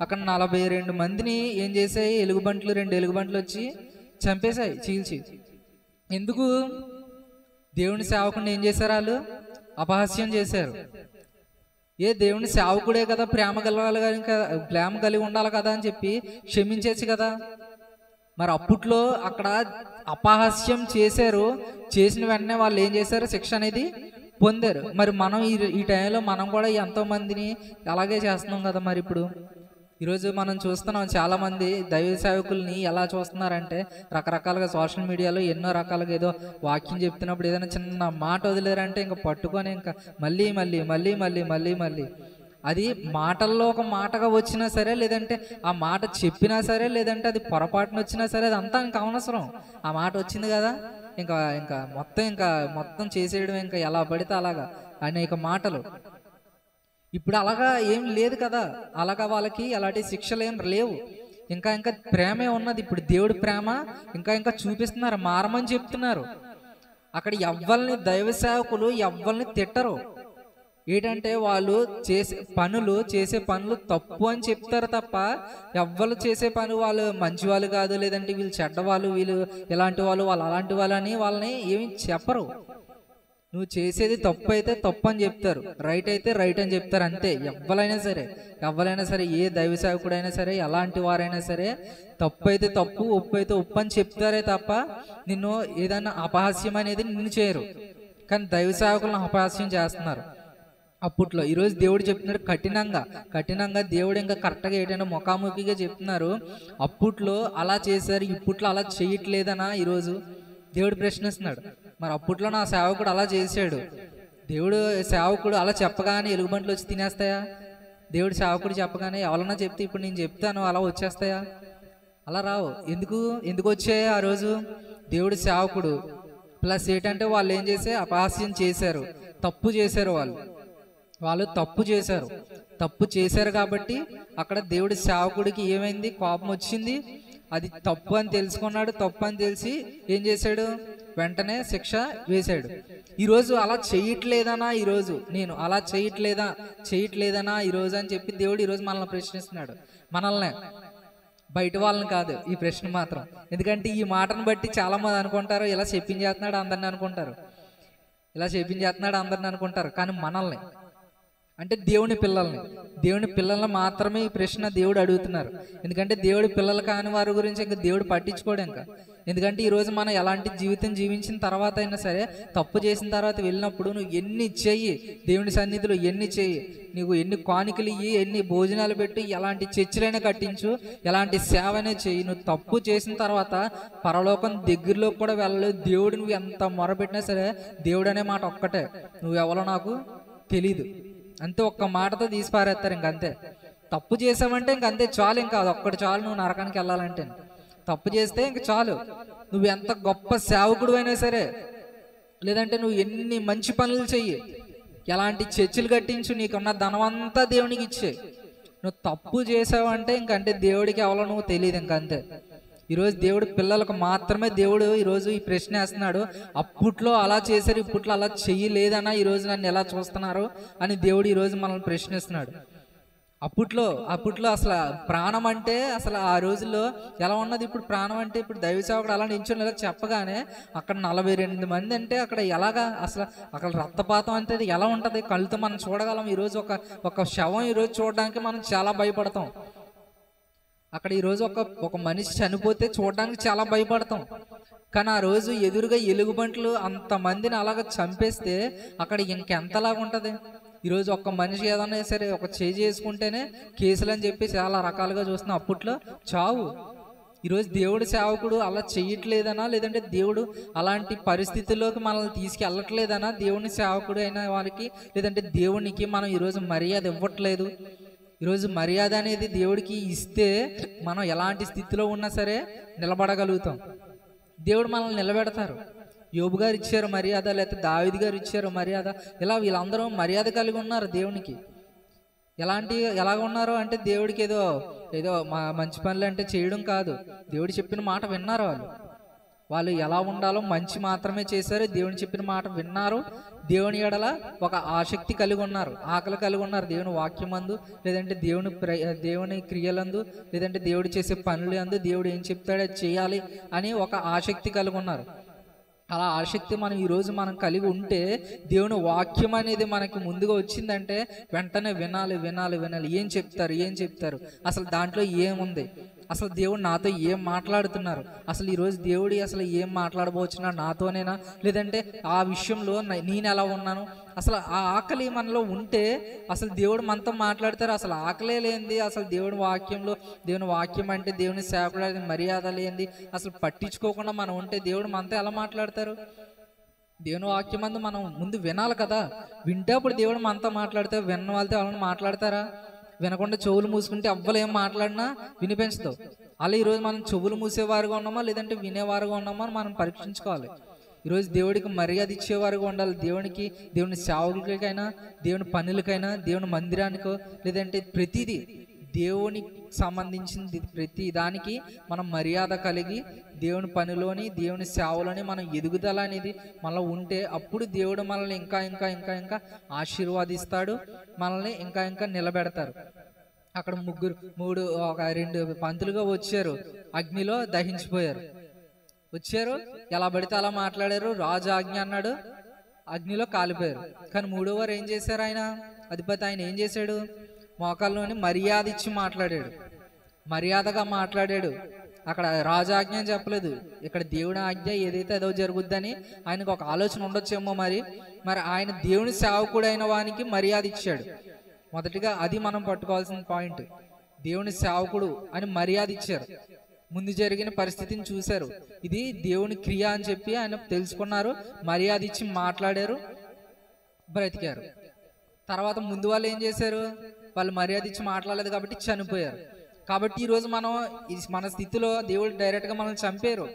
[SPEAKER 2] అక్కడ 42 మందిని ఏం చేశాయి, 2 ఎలుగుబంట్లు వచ్చి చంపేశాయి, చీల్చి. ఎందుకు? దేవుని సేవకుని ఏం చేశారు? వాళ్ళు అపహాస్యం చేశారు. దేవుని సేవకుడే కదా, ప్రేమ కలిగి ఉండాలి కదా అని చెప్పి క్షమించేసి కదా. మరి అప్పట్లో అక్కడ అపహాస్యం చేశారు, చేసిన వెంటనే వాళ్ళు ఏం చేశారు, శిక్ష అనేది పొందారు. మరి మనం ఈ టైంలో మనం కూడా ఎంతో మందిని అలాగే చేస్తున్నాం కదా. మరి ఇప్పుడు ఈరోజు మనం చూస్తున్నాం, చాలా మంది దైవ సేవకుల్ని ఎలా చూస్తున్నారంటే రకరకాలుగా సోషల్ మీడియాలో ఎన్నో రకాలుగా ఏదో వాక్యం చెప్తున్నప్పుడు ఏదైనా చిన్న మాట వదిలేరంటే ఇంకా పట్టుకొని ఇంకా మళ్ళీ అది మాటల్లో ఒక మాటగా వచ్చినా సరే, లేదంటే ఆ మాట చెప్పినా సరే, లేదంటే అది పొరపాటున వచ్చినా సరే, అదంతా ఇంకా అవసరం. ఆ మాట వచ్చింది కదా, ఇంకా మొత్తం చేసేయడం, ఇంకా ఎలా పడితే అలాగా అనేక మాటలు. ఇప్పుడు అలాగా ఏం లేదు కదా, అలాగా వాళ్ళకి అలాంటి శిక్షలు ఏం లేవు. ఇంకా ప్రేమే ఉన్నది. ఇప్పుడు దేవుడి ప్రేమ ఇంకా చూపిస్తున్నారు, మారమని చెప్తున్నారు. అక్కడ ఎవ్వరిని దైవ సేవకులు ఎవ్వరిని తిట్టరు. ఏంటంటే వాళ్ళు చేసే పనులు తప్పు అని చెప్తారు తప్ప, ఎవ్వరు చేసే పని వాళ్ళు మంచి వాళ్ళు కాదు, లేదంటే వీళ్ళు చెడ్డవాళ్ళు, వీళ్ళు ఇలాంటి వాళ్ళు, వాళ్ళు అలాంటి వాళ్ళు అని వాళ్ళని ఏమి చెప్పరు. నువ్వు చేసేది తప్పు అయితే తప్పు అని చెప్తారు, రైట్ అయితే రైట్ అని చెప్తారు, అంతే. ఎవరైనా సరే ఏ దైవ సేవకుడైనా సరే, ఎలాంటి వారైనా సరే, తప్పు అయితే తప్పు, ఒప్పు అయితే ఒప్పు అని చెప్తారే తప్ప నిన్ను ఏదైనా అపహాస్యం అనేది నిన్ను చేయరు. కానీ దైవ సేవకులను అపహాస్యం చేస్తున్నారు అప్పట్లో. ఈరోజు దేవుడు చెప్తున్నాడు కఠినంగా దేవుడు ఇంకా కరెక్ట్గా ఏంటంటే ముఖాముఖిగా చెప్తున్నారు. అప్పట్లో అలా చేశారు, ఇప్పట్లో అలా చేయట్లేదనా ఈరోజు దేవుడు ప్రశ్నిస్తున్నాడు. మరి అప్పట్లో నా సేవకుడు అలా చేశాడు, దేవుడు సేవకుడు అలా చెప్పగానే ఎలుగుబంట్లు వచ్చి తినేస్తాయా? దేవుడు సేవకుడు చెప్పగానే ఎవరన్నా చెప్తే ఇప్పుడు నేను చెప్తాను అలా వచ్చేస్తాయా? అలా రావు. ఎందుకు వచ్చాయి ఆ రోజు? దేవుడు సేవకుడు ప్లస్ ఏంటంటే వాళ్ళు ఏం చేసే అపహాస్యం చేశారు, తప్పు చేశారు. వాళ్ళు తప్పు చేశారు కాబట్టి అక్కడ దేవుడి సేవకుడికి ఏమైంది, కోపం వచ్చింది. అది తప్పు అని తెలుసుకున్నాడు. తప్పు అని తెలిసి ఏం చేశాడు, వెంటనే శిక్ష వేశాడు. ఈరోజు అలా చేయట్లేదనా, ఈరోజు నేను అలా చేయట్లేదనా ఈరోజు అని చెప్పి దేవుడు ఈరోజు మనల్ని ప్రశ్నిస్తున్నాడు. మనల్నే, బయట వాళ్ళని కాదు ఈ ప్రశ్న మాత్రం. ఎందుకంటే ఈ మాటను బట్టి చాలా మంది అనుకుంటారు ఇలా చెప్పించేస్తున్నాడు అందరిని అనుకుంటారు. కానీ మనల్ని అంటే దేవుని పిల్లల్ని మాత్రమే ఈ ప్రశ్న దేవుడు అడుగుతున్నారు. ఎందుకంటే దేవుడి పిల్లలు కాని వారి గురించి ఇంకా దేవుడు పట్టించుకోడు. ఎందుకంటే ఈరోజు మనం ఎలాంటి జీవితం జీవించిన తర్వాత అయినా సరే, తప్పు చేసిన తర్వాత వెళ్ళినప్పుడు నువ్వు ఎన్ని చెయ్యి, దేవుని సన్నిధిలో ఎన్ని చెయ్యి, నువ్వు ఎన్ని కానుకలు ఇయ్యి, ఎన్ని భోజనాలు పెట్టి, ఎలాంటి చర్చిలైనా కట్టించు, ఎలాంటి సేవనే చెయ్యి, నువ్వు తప్పు చేసిన తర్వాత పరలోకం దగ్గరలో కూడా వెళ్ళలేదు. దేవుడు నువ్వు ఎంత మొరపెట్టినా సరే దేవుడు అనే మాట ఒక్కటే, నువ్వెవరో నాకు తెలీదు, అంతే. ఒక్క మాటతో తీసి పారేస్తారు. ఇంకంతే. తప్పు చేసావంటే ఇంకంతే, చాలు. ఇంకా అదొక్కటి చాలు నువ్వు నరకానికి వెళ్ళాలంటే. తప్పు చేస్తే ఇంక చాలు. నువ్వు ఎంత గొప్ప సేవకుడు అయినా సరే, లేదంటే నువ్వు ఎన్ని మంచి పనులు చెయ్యి, ఎలాంటి చర్చిలు కట్టించు, నీకున్న ధనం అంతా దేవునికి ఇచ్చే, నువ్వు తప్పు చేసావంటే ఇంకంటే దేవుడికి ఎవరో నువ్వు తెలియదు. ఇంకంతే. ఈరోజు దేవుడు పిల్లలకు మాత్రమే దేవుడు ఈరోజు ఈ ప్రశ్న వేస్తున్నాడు. అప్పట్లో అలా చేశారు, ఇప్పట్లో అలా చెయ్యలేదన్నా ఈరోజు నన్ను ఎలా చూస్తున్నారు అని దేవుడు ఈరోజు మనల్ని ప్రశ్నిస్తున్నాడు. అప్పట్లో అసలు ప్రాణం అంటే అసలు ఆ రోజుల్లో ఎలా ఉన్నది. ఇప్పుడు ప్రాణం అంటే ఇప్పుడు దైవ సేవకుడు అలా నించొని ఇలా చెప్పగానే అక్కడ 42 మంది అంటే అక్కడ ఎలాగా అసలు అక్కడ రక్తపాతం అంటే అది ఎలా ఉంటుంది? కళ్ళతో మనం చూడగలం. ఈరోజు ఒక శవం ఈరోజు చూడడానికి మనం చాలా భయపడతాం. అక్కడ ఈరోజు ఒక మనిషి చనిపోతే చూడడానికి చాలా భయపడతాం. కానీ ఆ రోజు ఎదురుగా ఎలుగుబంట్లు అంతమందిని అలాగ చంపేస్తే అక్కడ ఇంకెంతలాగా ఉంటుంది? ఈరోజు ఒక్క మనిషి ఏదన్నా సరే ఒక చేయి చేసుకుంటేనే కేసులు అని చెప్పి చాలా రకాలుగా చూస్తున్నాం. అప్పట్లో చావు. ఈరోజు దేవుడు సేవకుడు అలా చెయ్యట్లేదనా, లేదంటే దేవుడు అలాంటి పరిస్థితుల్లోకి మనల్ని తీసుకెళ్ళట్లేదనా, దేవుని సేవకుడు అయిన వారికి లేదంటే దేవునికి మనం ఈరోజు మర్యాద ఇవ్వట్లేదు. ఈరోజు మర్యాద అనేది దేవుడికి ఇస్తే మనం ఎలాంటి స్థితిలో ఉన్నా సరే నిలబడగలుగుతాం. దేవుడు మనల్ని నిలబెడతారు. యోబు గారు ఇచ్చారు మర్యాద, లేకపోతే దావీదు గారు ఇచ్చారు మర్యాద. ఇలా వీళ్ళందరూ మర్యాద కలిగి ఉన్నారు దేవునికి. ఎలాగ ఉన్నారు అంటే దేవుడికి ఏదో మంచి పనులు అంటే చేయడం కాదు, దేవుడు చెప్పిన మాట విన్నారు. వాళ్ళు ఎలా ఉండాలో మంచి మాత్రమే చేశారు. దేవుని చెప్పిన మాట విన్నారు. దేవుని ఎడల ఒక ఆసక్తి కలిగి ఉన్నారు, ఆకలి కలిగి ఉన్నారు. దేవుని వాక్యమందు, లేదంటే దేవుని క్రియలందు, లేదంటే దేవుడు చేసే పనులు అందు దేవుడు ఏం చెప్తాడో చేయాలి అని ఒక ఆసక్తి కలిగి ఉన్నారు. అలా ఆసక్తి ఈరోజు మనం కలిగి ఉంటే దేవుని వాక్యం అనేది మనకి ముందుగా వచ్చిందంటే వెంటనే వినాలి. ఏం చెప్తారు, అసలు దాంట్లో ఏముంది, అసలు దేవుడు నాతో ఏం మాట్లాడుతున్నారు, అసలు ఈరోజు దేవుడు అసలు ఏం మాట్లాడబోతున్నాడు నాతోనేనా, లేదంటే ఆ విషయంలో నేను ఎలా ఉన్నాను, అసలు ఆ ఆకలి మనలో ఉంటే అసలు దేవుడు మనతో మాట్లాడతారు. అసలు ఆకలే లేనిది అసలు దేవుని వాక్యం అంటే దేవుని సేవకుడు మర్యాద లేనిది అసలు పట్టించుకోకుండా మనం ఉంటే దేవుడు మనతో ఎలా మాట్లాడతారు? దేవుని వాక్యం అందు మనం ముందు వినాలి కదా. వింటే అప్పుడు దేవుడు మనతో మాట్లాడితే విన్న వాళ్ళతో ఎవరైనా మాట్లాడతారా? వినకుండా చెవులు మూసుకుంటే ఎవ్వరు ఏం మాట్లాడినా వినిపించదు. అలా ఈరోజు మనం చెవులు మూసేవారుగా ఉన్నామా, లేదంటే వినేవారుగా ఉన్నామా అని మనం పరీక్షించుకోవాలి. ఈరోజు దేవుడికి మర్యాద ఇచ్చేవారుగా ఉండాలి. దేవుని సేవకులకైనా, దేవుని పనులకైనా, దేవుని మందిరానికో, లేదంటే ప్రతిదీ దేవునికి సంబంధించింది ప్రతి దానికి మనం మర్యాద కలిగి దేవుని పనిలోని, దేవుని సేవలోని మనం ఎదుగుదల అనేది మనలో ఉంటే అప్పుడు దేవుడు మనల్ని ఇంకా ఇంకా ఇంకా ఇంకా ఆశీర్వాదిస్తాడు, మనల్ని ఇంకా ఇంకా నిలబెడతారు. అక్కడ రెండు పంతులుగా వచ్చారు, అగ్నిలో దహించిపోయారు. వచ్చారు, ఎలా పడితే అలా మాట్లాడారు. రాజు ఆజ్ఞ అన్నాడు, అగ్నిలో కాలిపోయారు. కానీ మూడో వారు ఏం చేశారు? అధిపతి ఆయన ఏం చేశాడు? మోకాల్లోని మర్యాద ఇచ్చి మాట్లాడాడు, మర్యాదగా మాట్లాడాడు. అక్కడ రాజాజ్ఞ అని చెప్పలేదు, ఇక్కడ దేవుని ఆజ్ఞ ఏదైతే అదో జరుగుద్దని ఆయనకు ఒక ఆలోచన ఉండొచ్చేమో. మరి ఆయన దేవుని సేవకుడు అయిన వానికి మర్యాద ఇచ్చాడు. మొదటిగా అది మనం పట్టుకోవాల్సిన పాయింట్. దేవుని సేవకుడు అని మర్యాద ఇచ్చారు. ముందు జరిగిన పరిస్థితిని చూశారు, ఇది దేవుని క్రియ అని చెప్పి ఆయన తెలుసుకున్నారు, మర్యాద ఇచ్చి మాట్లాడారు, బ్రతికారు. తర్వాత ముందు వాళ్ళు ఏం చేశారు? వాళ్ళు మర్యాద ఇచ్చి మాట్లాడలేదు కాబట్టి చనిపోయారు. కాబట్టి ఈరోజు మన స్థితిలో దేవుడు డైరెక్ట్గా మనల్ని చంపారు.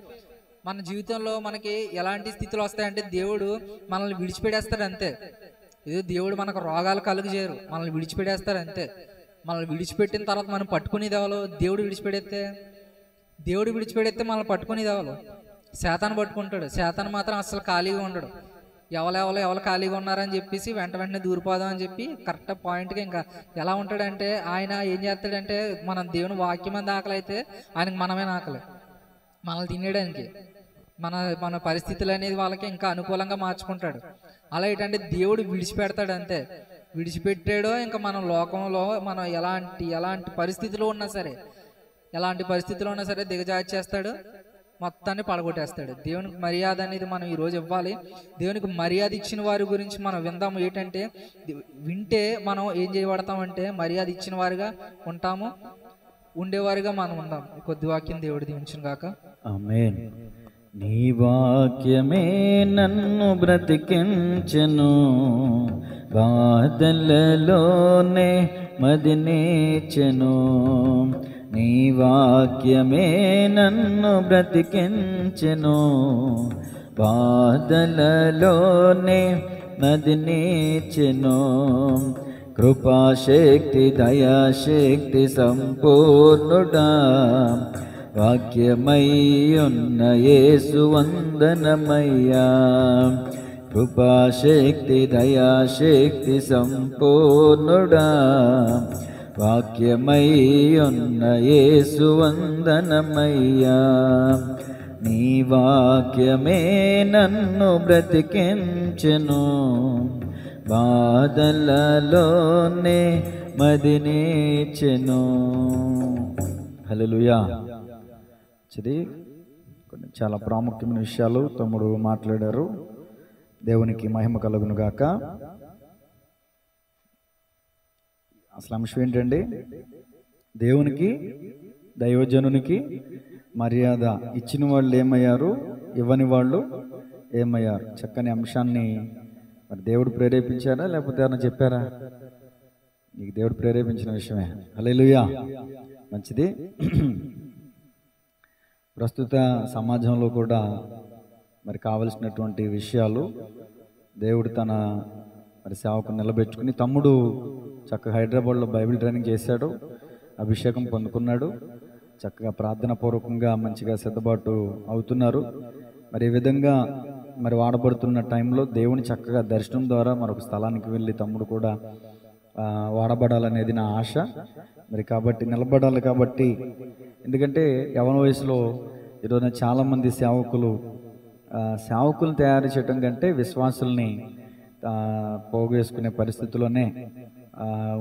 [SPEAKER 2] మన జీవితంలో మనకి ఎలాంటి స్థితులు వస్తాయంటే దేవుడు మనల్ని విడిచిపెట్టేస్తాడు అంతే. ఏదో దేవుడు మనకు రోగాలు కలుగజేయరు, మనల్ని విడిచిపెట్టేస్తారు అంతే. మనల్ని విడిచిపెట్టిన తర్వాత మనం పట్టుకునేది ఎవరు? దేవుడు విడిచిపెడితే మనల్ని పట్టుకునేది ఎవరు? శాతాను పట్టుకుంటాడు. శాతాను మాత్రం అసలు ఖాళీగా ఉండడు. ఎవరు ఖాళీగా ఉన్నారని చెప్పేసి వెంటనే దూరిపోదాం అని చెప్పి కరెక్ట్ పాయింట్గా ఇంకా ఎలా ఉంటాడంటే ఆయన ఏం చేస్తాడంటే మనం దేవుని వాక్యం అంత ఆకలి అయితే ఆయనకు మనమే ఆకలి, మనల్ని తినేయడానికి. మన పరిస్థితులు అనేది వాళ్ళకి ఇంకా అనుకూలంగా మార్చుకుంటాడు. అలా ఏంటంటే దేవుడు విడిచిపెడతాడు అంతే. విడిచిపెట్టాడో ఇంకా మనం లోకంలో మనం ఎలాంటి పరిస్థితిలో ఉన్నా సరే దిగజార్చేస్తాడు, మొత్తాన్ని పడగొట్టేస్తాడు. దేవునికి మర్యాద అనేది మనం ఈరోజు ఇవ్వాలి. దేవునికి మర్యాద ఇచ్చిన వారి గురించి మనం విందాము. ఏంటంటే వింటే మనం ఏం చేయబడతామంటే మర్యాద ఇచ్చిన వారిగా ఉంటాము, ఉండేవారిగా మనం ఉందాం. కొద్ది వాక్యం దేవుడు దీవించును గాక.
[SPEAKER 1] ఆమేన్. నీ వాక్యమే నన్ను బ్రతికించెను, బాధలలోనే మదినేచెను. నీ వాక్యమే నన్ను బ్రతికించెను, బాధలలోనే మదినేచెను. కృపాశక్తి దయాశక్తి సంపూర్ణుడా, వాక్యమయ్యున్న యేసు వందనమయ్యా. కృపాశక్తి దయాశక్తి సంపూర్ణుడా, వాక్యమై ఉన్న యేసు వందనమయ్యా. నీ వాక్యమే నన్ను బ్రతికించెను, బాధలలోనే మదినేచెను. హల్లెలూయా. కొన్ని చాలా ప్రాముఖ్యమైన విషయాలు తమ్ముడు మాట్లాడారు. దేవునికి మహిమ కలుగును గాక. అసలు అంశం ఏంటండి? దేవునికి దైవజనునికి మర్యాద ఇచ్చిన వాళ్ళు ఏమయ్యారు, ఇవ్వని వాళ్ళు ఏమయ్యారు. చక్కని అంశాన్ని మరి దేవుడు ప్రేరేపించారా లేకపోతే ఏమన్నా చెప్పారా? నీకు దేవుడు ప్రేరేపించిన విషయమే. హల్లెలూయా. మంచిది. ప్రస్తుత సమాజంలో కూడా మరి కావలసినటువంటి విషయాలు దేవుడు తన మరి సేవకు నిలబెట్టుకుని, తమ్ముడు చక్కగా హైదరాబాద్లో బైబిల్ ట్రైనింగ్ చేశాడు, అభిషేకం పొందుకున్నాడు, చక్కగా ప్రార్థన పూర్వకంగా మంచిగా సిద్ధపాటు అవుతున్నారు. మరి ఈ విధంగా మరి వాడబడుతున్న టైంలో దేవుని చక్కగా దర్శనం ద్వారా మరొక స్థలానికి వెళ్ళి తమ్ముడు కూడా వాడబడాలనేది నా ఆశ. మరి కాబట్టి నిలబడాలి. కాబట్టి ఎందుకంటే యవన వయసులో ఈరోజు చాలామంది సేవకులను తయారు చేయడం కంటే విశ్వాసుల్ని పోగేసుకునే పరిస్థితుల్లోనే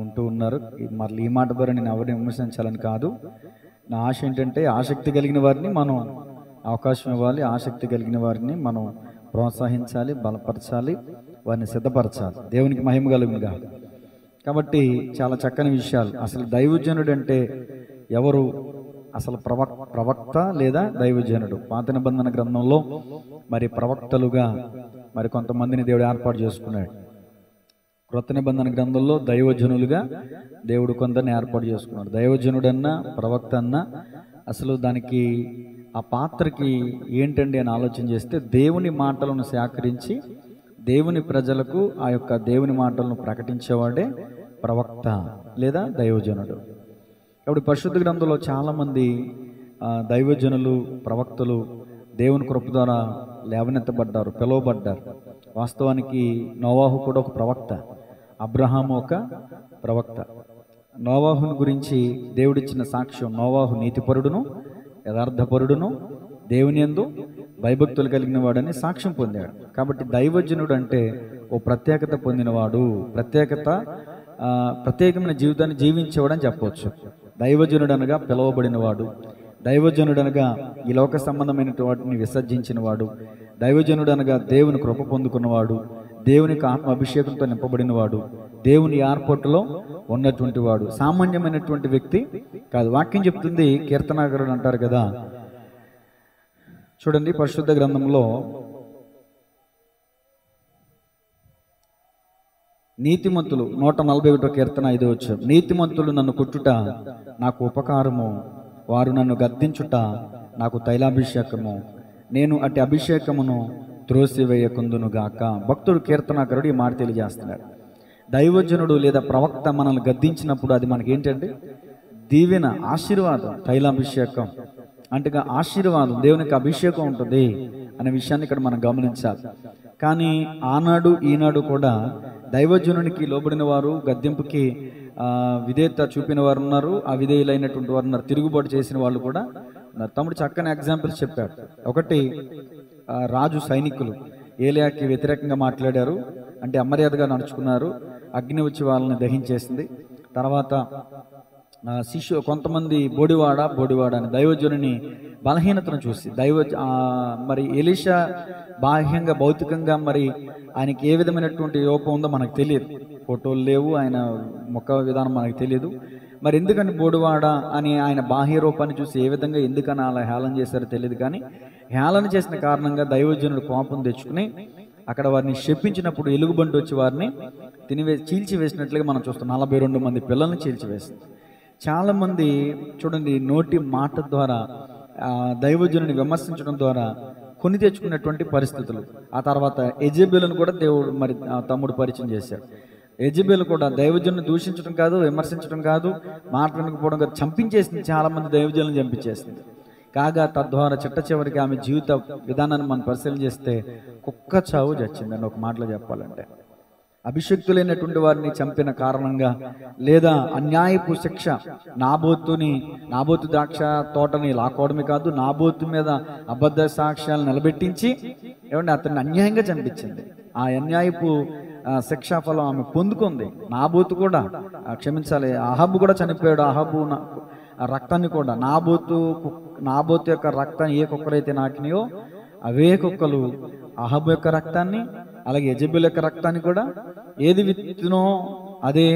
[SPEAKER 1] ఉంటూ ఉన్నారు. మళ్ళీ ఈ మాట ద్వారా నేను ఎవరిని విమర్శించాలని కాదు. నా ఆశ ఏంటంటే ఆసక్తి కలిగిన వారిని మనం అవకాశం ఇవ్వాలి, ఆసక్తి కలిగిన వారిని మనం ప్రోత్సహించాలి, బలపరచాలి, వారిని సిద్ధపరచాలి. దేవునికి మహిమ కలుగునుగా. కాబట్టి చాలా చక్కని విషయాలు. అసలు దైవజనుడు అంటే ఎవరు? అసలు ప్రవక్త లేదా దైవజనుడు? పాత నిబంధన గ్రంథంలో మరి ప్రవక్తలుగా మరి కొంతమందిని దేవుడు ఏర్పాటు చేసుకున్నాడు. క్రొత్త నిబంధన గ్రంథంలో దైవజనులుగా దేవుడు కొందరిని ఏర్పాటు చేసుకున్నాడు. దైవజనుడన్నా ప్రవక్త అన్నా అసలు దానికి ఆ పాత్రకి ఏంటండి అని ఆలోచన చేస్తే, దేవుని మాటలను సేకరించి దేవుని ప్రజలకు ఆ యొక్క దేవుని మాటలను ప్రకటించేవాడే ప్రవక్త లేదా దైవజనుడు. కాబట్టి పరిశుద్ధ గ్రంథంలో చాలామంది దైవజనులు, ప్రవక్తలు దేవుని కృప ద్వారా లేవనెత్తబడ్డారు, పిలువబడ్డారు. వాస్తవానికి నోవాహు కూడా ఒక ప్రవక్త, అబ్రహాము ఒక ప్రవక్త. నోవాహుని గురించి దేవుడిచ్చిన సాక్ష్యం, నోవాహు నీతిపరుడును యథార్థపరుడును దేవుని యందు భయభక్తులు కలిగిన వాడని సాక్ష్యం పొందాడు. కాబట్టి దైవజనుడు అంటే ఓ ప్రత్యేకత పొందినవాడు, ప్రత్యేకమైన జీవితాన్ని జీవించేవాడని చెప్పవచ్చు. దైవజనుడు అనగా పిలువబడినవాడు, దైవజనుడు అనగా ఈ లోక సంబంధమైన వాటిని విసర్జించినవాడు, దైవజనుడు అనగా దేవుని కృప పొందుకున్నవాడు, దేవునికి ఆత్మ అభిషేకంతో నింపబడినవాడు, దేవుని ఏర్పాటులో ఉన్నటువంటి వాడు. సామాన్యమైనటువంటి వ్యక్తి కాదు. వాక్యం చెప్తుంది, కీర్తనాకారుడు అంటారు కదా, చూడండి పరిశుద్ధ గ్రంథంలో నీతిమంతులు 141 కీర్తన 5వ వచనం, నీతిమంతులు నన్ను కొట్టుట నాకు ఉపకారము, వారు నన్ను గద్దించుట నాకు తైలాభిషేకము, నేను అట్టి అభిషేకమును త్రోసివేయకుందును గాక. భక్తుడు కీర్తనాకారుడు ఈ మాట తెలియజేస్తున్నాడు. దైవజనుడు లేదా ప్రవక్త మనల్ని గద్దించినప్పుడు అది మనకి ఏంటంటే దీవెన, ఆశీర్వాదం. తైలాభిషేకం అంటే ఆశీర్వాదం, దేవునికి అభిషేకం ఉంటుంది అనే విషయాన్ని ఇక్కడ మనం గమనించాలి. కానీ ఆనాడు ఈనాడు కూడా దైవజనునికి లోబడిన వారు, గద్దింపుకి విధేయత చూపిన వారు ఉన్నారు, అవిధేయులైనటువంటి వారు ఉన్నారు, తిరుగుబాటు చేసిన వాళ్ళు కూడా ఉన్నారు. తమ్ముడు చక్కని ఎగ్జాంపుల్స్ చెప్పాడు. ఒకటి, రాజు సైనికులు ఏలియాకి వ్యతిరేకంగా మాట్లాడారు, అంటే అమర్యాదగా నడుచుకున్నారు, అగ్ని వచ్చి వాళ్ళని దహించేసింది. తర్వాత కొంతమంది బోడివాడ అని దైవజనుని బలహీనతను చూసి మరి ఎలీషా బాహ్యంగా భౌతికంగా మరి ఆయనకి ఏ విధమైనటువంటి రూపం ఉందో మనకు తెలియదు, ఫోటోలు లేవు, ఆయన ముఖ విధానం మనకు తెలియదు. మరి ఎందుకని బోడివాడ అని ఆయన బాహ్య రూపాన్ని చూసి ఏ విధంగా ఎందుకని అలా హేళన చేశారో తెలియదు. కానీ హేళన చేసిన కారణంగా దైవజనుడు కోపం తెచ్చుకుని అక్కడ వారిని శపించినప్పుడు ఎలుగుబంటి వచ్చి వారిని చీల్చివేసినట్లుగా మనం చూస్తాం. 42 మంది పిల్లల్ని చీల్చివేసింది. చాలామంది చూడండి, నోటి మాట ద్వారా దైవజనుని విమర్శించడం ద్వారా కొని తెచ్చుకున్నటువంటి పరిస్థితులు. ఆ తర్వాత యెజెబెలును కూడా దేవుడు మరి తమ్ముడు పరిచయం చేశాడు. యెజెబెలు కూడా దైవజనుని దూషించడం కాదు, విమర్శించడం కాదు, మాట్లాడకపోవడం కాదు, చంపించేసింది. చాలామంది దైవజనులను చంపించేసింది. కాగా తద్వారా చిట్ట చివరికి ఆమె జీవిత విధానాన్ని మనం పరిశీలన చేస్తే కుక్క చావు చచ్చిందండి, ఒక మాటలో చెప్పాలంటే. అభిషక్తులైనటువంటి వారిని చంపిన కారణంగా, లేదా అన్యాయపు శిక్ష, నాబోతు ద్రాక్ష తోటని లాక్కోవడమే కాదు, నాబోతు మీద అబద్ధ సాక్ష్యాలు నిలబెట్టించి అతన్ని అన్యాయంగా చంపించింది. ఆ అన్యాయపు శిక్షా ఫలం ఆమె పొందుకుంది. నాబోతు కూడా క్షమించాలి, అహాబు కూడా చనిపోయాడు. అహాబు రక్తాన్ని కూడా నాబోతు యొక్క రక్తాన్ని ఏ కుక్కలైతే నాకినాయో అవే కుక్కలు అహాబు యొక్క రక్తాన్ని, అలాగే యెజెబెల్ యొక్క రక్తాన్ని కూడా ఏది విత్తునో అదే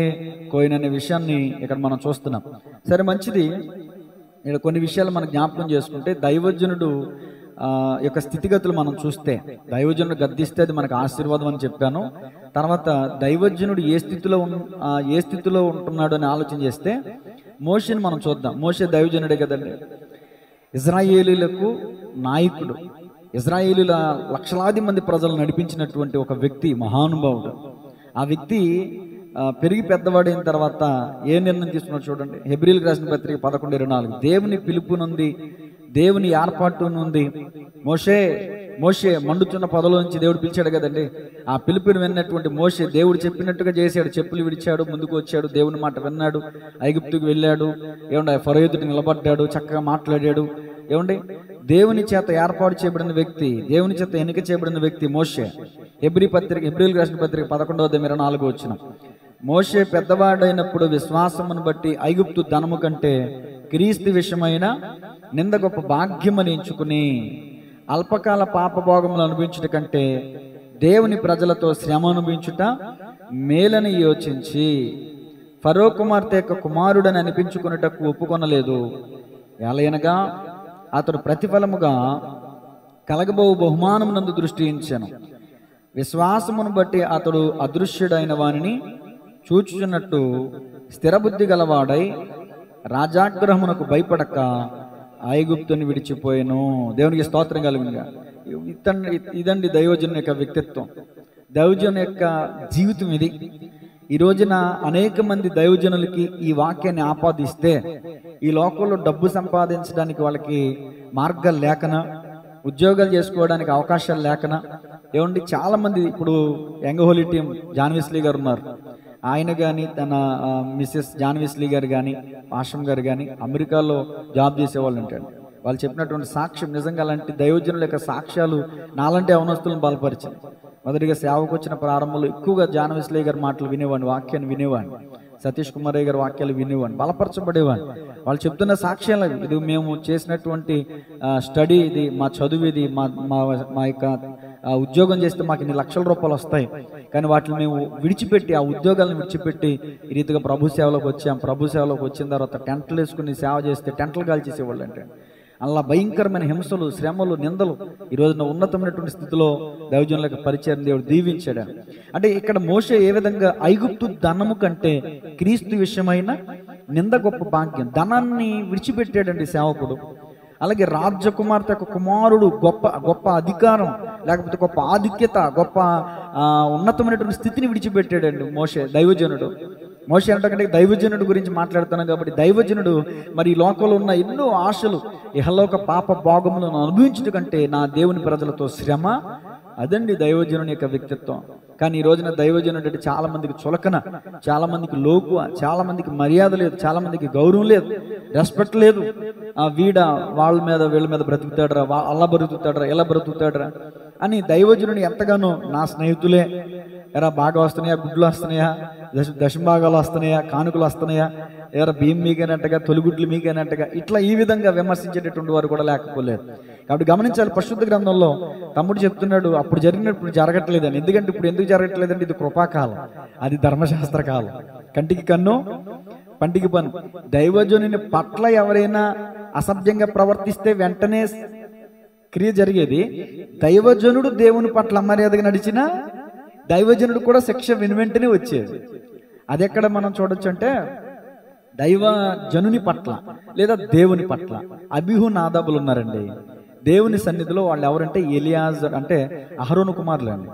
[SPEAKER 1] కోయిననే విషయాన్ని ఇక్కడ మనం చూస్తున్నాం. సరే, మంచిది. ఇక్కడ కొన్ని విషయాలు మనం జ్ఞాపకం చేసుకుంటే, దైవజనుడు యొక్క స్థితిగతులు మనం చూస్తే, దైవజనుడు గద్దిస్తే అది మనకు ఆశీర్వాదం అని చెప్పాను. తర్వాత దైవజనుడు ఏ స్థితిలో ఉంటున్నాడు అని ఆలోచన చేస్తే మోషేని మనం చూద్దాం. మోషే దైవజనుడే కదండి, ఇజ్రాయేలీలకు నాయకుడు, ఇజ్రాయేలీల లక్షలాది మంది ప్రజలు నడిపించినటువంటి ఒక వ్యక్తి, మహానుభావుడు. ఆ వ్యక్తి పెరిగి పెద్దవాడైన తర్వాత ఏ నిర్ణయం తీసుకున్నాడు చూడండి. హెబ్రీయులకు రాసిన పత్రిక 11:24, దేవుని పిలుపు నుండి, దేవుని ఏర్పాటు నుండి మోషే మండుతున్న పొదలో నుంచి దేవుడు పిలిచాడు కదండి. ఆ పిలుపుని విన్నటువంటి మోషే దేవుడు చెప్పినట్టుగా చేశాడు. చెప్పులు విడిచాడు, ముందుకు వచ్చాడు, దేవుని మాట విన్నాడు, ఐగుప్తుకు వెళ్ళాడు, ఫరో ఎదుట నిలబడ్డాడు, చక్కగా మాట్లాడాడు. దేవుని చేత ఏర్పాటు చేయబడిన వ్యక్తి, దేవుని చేత ఎన్నిక చేయబడిన వ్యక్తి మోషే. హెబ్రీయులకు రాసిన పత్రిక 11:24 మోషే పెద్దవాడైనప్పుడు విశ్వాసమును బట్టి ఐగుప్తు ధనము కంటే క్రీస్తు విషయమైన నింద గొప్ప భాగ్యమని ఎంచుకుని అల్పకాల పాపభోగములు అనుభవించుట కంటే దేవుని ప్రజలతో శ్రమ అనుభవించుట మేలని యోచించి ఫరో కుమార్తె యొక్క కుమారుడని అనిపించుకున్నటకు ఒప్పుకొనలేదు. ఎలయనగా అతడు ప్రతిఫలముగా కలగబో బహుమానమునందు దృష్టి ఉంచెను. విశ్వాసమును బట్టి అతడు అదృశ్యుడైన వానిని చూచుచున్నట్టు స్థిరబుద్ధి గలవాడై రాజాగ్రహమునకు భయపడక ఐగుప్తుని విడిచిపోయాను. దేవునికి స్తోత్రం కలుగునుగా. ఇదండి దైవజను యొక్క వ్యక్తిత్వం, దైవజను యొక్క జీవితం ఇది. ఈ రోజున అనేక మంది దైవజనులకి ఈ వాక్యాన్ని ఆపాదిస్తే, ఈ లోకంలో డబ్బు సంపాదించడానికి వాళ్ళకి మార్గాలు లేకన, ఉద్యోగాలు చేసుకోవడానికి అవకాశాలు లేకన, చాలా మంది ఇప్పుడు యంగ్ హోలీ టీం జాన్విస్లీ గారు ఉన్నారు. ఆయన కానీ తన మిస్సెస్ జాన్విస్లీ గారు కానీ ఆశ్రమ్ గారు కానీ అమెరికాలో జాబ్ చేసేవాళ్ళు ఉంటారు. వాళ్ళు చెప్పినటువంటి సాక్ష్యం నిజంగా అలాంటి దైవజనుల యొక్క సాక్ష్యాలు నాలంటి అవనస్తులను బలపరిచాయి. మొదటిగా సేవకు వచ్చిన ప్రారంభంలో ఎక్కువగా జాన్విస్లీ గారి మాటలు వినేవాడిని, వాక్యాన్ని వినేవాడిని, సతీష్ కుమారయ్య గారి వాక్యాలు వినేవాడిని, బలపరచబడేవాడిని. వాళ్ళు చెప్తున్న సాక్ష్యాలు ఇది మేము చేసినటువంటి స్టడీ, ఇది మా చదువు, ఇది మా యొక్క ఉద్యోగం చేస్తే మాకు ఇన్ని లక్షల రూపాయలు వస్తాయి, కానీ వాటిని మేము విడిచిపెట్టి, ఆ ఉద్యోగాలను విడిచిపెట్టి ఈ రీతిగా ప్రభు సేవలోకి వచ్చాం. ప్రభు సేవలోకి వచ్చిన తర్వాత టెంట్లు వేసుకుని సేవ చేస్తే టెంట్లు కాల్చేసేవాళ్ళు. అంటే అలా భయంకరమైన హింసలు, శ్రమలు, నిందలు. ఈ రోజున ఉన్నతమైనటువంటి స్థితిలో దైవజనులకు పరిచయం దేవుడు దీవించాడు. అంటే ఇక్కడ మోషే ఏ విధంగా ఐగుప్తు ధనము కంటే క్రీస్తు విషయమైన నింద గొప్ప భాగ్యం, ధనాన్ని విడిచిపెట్టాడండి సేవకుడు. అలాగే రాజకుమార్తె యొక్క కుమారుడు గొప్ప అధికారం, లేకపోతే గొప్ప ఆధిక్యత, గొప్ప ఉన్నతమైనటువంటి స్థితిని విడిచిపెట్టాడండి మోషే, దైవజనుడు. మోషే అంటే దైవజనుడు గురించి మాట్లాడుతున్నాం కాబట్టి, దైవజనుడు మరి ఈ లోకంలో ఉన్న ఎన్నో ఆశలు, ఇహలోక పాప భోగములను అనుభవించడం కంటే నా దేవుని ప్రజలతో శ్రమ, అదండి దైవజనుని యొక్క వ్యక్తిత్వం. కానీ ఈ రోజున దైవజనుడు అంటే చాలా మందికి చులకన, చాలా మందికి లోకువ, చాలా మందికి మర్యాద లేదు, చాలా మందికి గౌరవం లేదు, రెస్పెక్ట్ లేదు. వాళ్ళ మీద వీళ్ళ మీద బ్రతుకుతాడరా, అలా బ్రతుకుతాడరా, ఎలా బ్రతుకుతాడరా అని దైవజనుని ఎంతగానో, నా స్నేహితులే ఎరా బాగా వస్తున్నాయా, గుడ్లు వస్తున్నాయా, దశభాగాలు వస్తున్నాయా, కానుకలు వస్తున్నాయా, ఎవరా బియ్యం మీకైనట్టుగా, తొలిగుడ్లు మీకైనట్టుగా, ఇట్లా ఈ విధంగా విమర్శించేటటువంటి వారు కూడా లేకపోలేదు. కాబట్టి గమనించాలి, పరిశుద్ధ గ్రంథంలో తమ్ముడు చెప్తున్నాడు అప్పుడు జరిగినప్పుడు జరగట్లేదని. ఎందుకంటే ఇప్పుడు ఎందుకు జరగట్లేదంటే ఇది కృపాకాలం, అది ధర్మశాస్త్ర కాలం. కంటికి కన్ను, పంటికి పన్ను. దైవజనుని పట్ల ఎవరైనా అసభ్యంగా ప్రవర్తిస్తే వెంటనే క్రియ జరిగేది. దైవజనుడు దేవుని పట్ల అమర్యాదగా నడిచినా దైవజనుడు కూడా శిక్ష వెనువెంటనే వచ్చేది. అది ఎక్కడ మనం చూడొచ్చు అంటే, దైవజనుని పట్ల లేదా దేవుని పట్ల అబీహు నాదాబులు ఉన్నారండి దేవుని సన్నిధిలో. వాళ్ళు ఎవరంటే ఎలియాజర్, అంటే అహరోను కుమారులు అండి,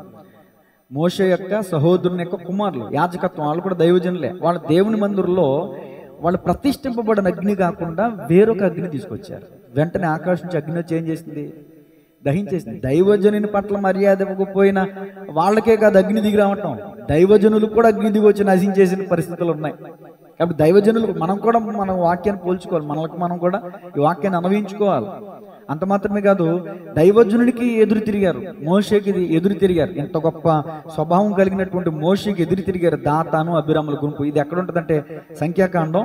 [SPEAKER 1] మోషే యొక్క సహోదరుని యొక్క కుమారులు. యాజకత్వం, వాళ్ళు కూడా దైవజనులే. వాళ్ళ దేవుని మందిరంలో వాళ్ళు ప్రతిష్ఠింపబడిన అగ్ని కాకుండా వేరొక అగ్ని తీసుకొచ్చారు. వెంటనే ఆకాశం నుంచి అగ్ని వచ్చి ఏం చేసింది? దహించేసింది. దైవజనుని పట్ల మర్యాద ఇవ్వకపోయినా వాళ్ళకే కాదు అగ్ని దిగి రావటం, దైవజనులు కూడా అగ్ని దిగి వచ్చి నశించేసిన పరిస్థితులు ఉన్నాయి. కాబట్టి దైవజనులు మనం కూడా మన వాక్యాన్ని పోల్చుకోవాలి, మనం కూడా ఈ వాక్యాన్ని అన్వయించుకోవాలి. అంత మాత్రమే కాదు, దైవజనుడికి ఎదురు తిరిగారు, మోషేకి ఎదురు తిరిగారు. ఎంత గొప్ప స్వభావం కలిగినటువంటి మోషేకి ఎదురు తిరిగారు దాతాను అభిరాముల గుంపు. ఇది ఎక్కడ ఉంటుందంటే సంఖ్యాకాండం,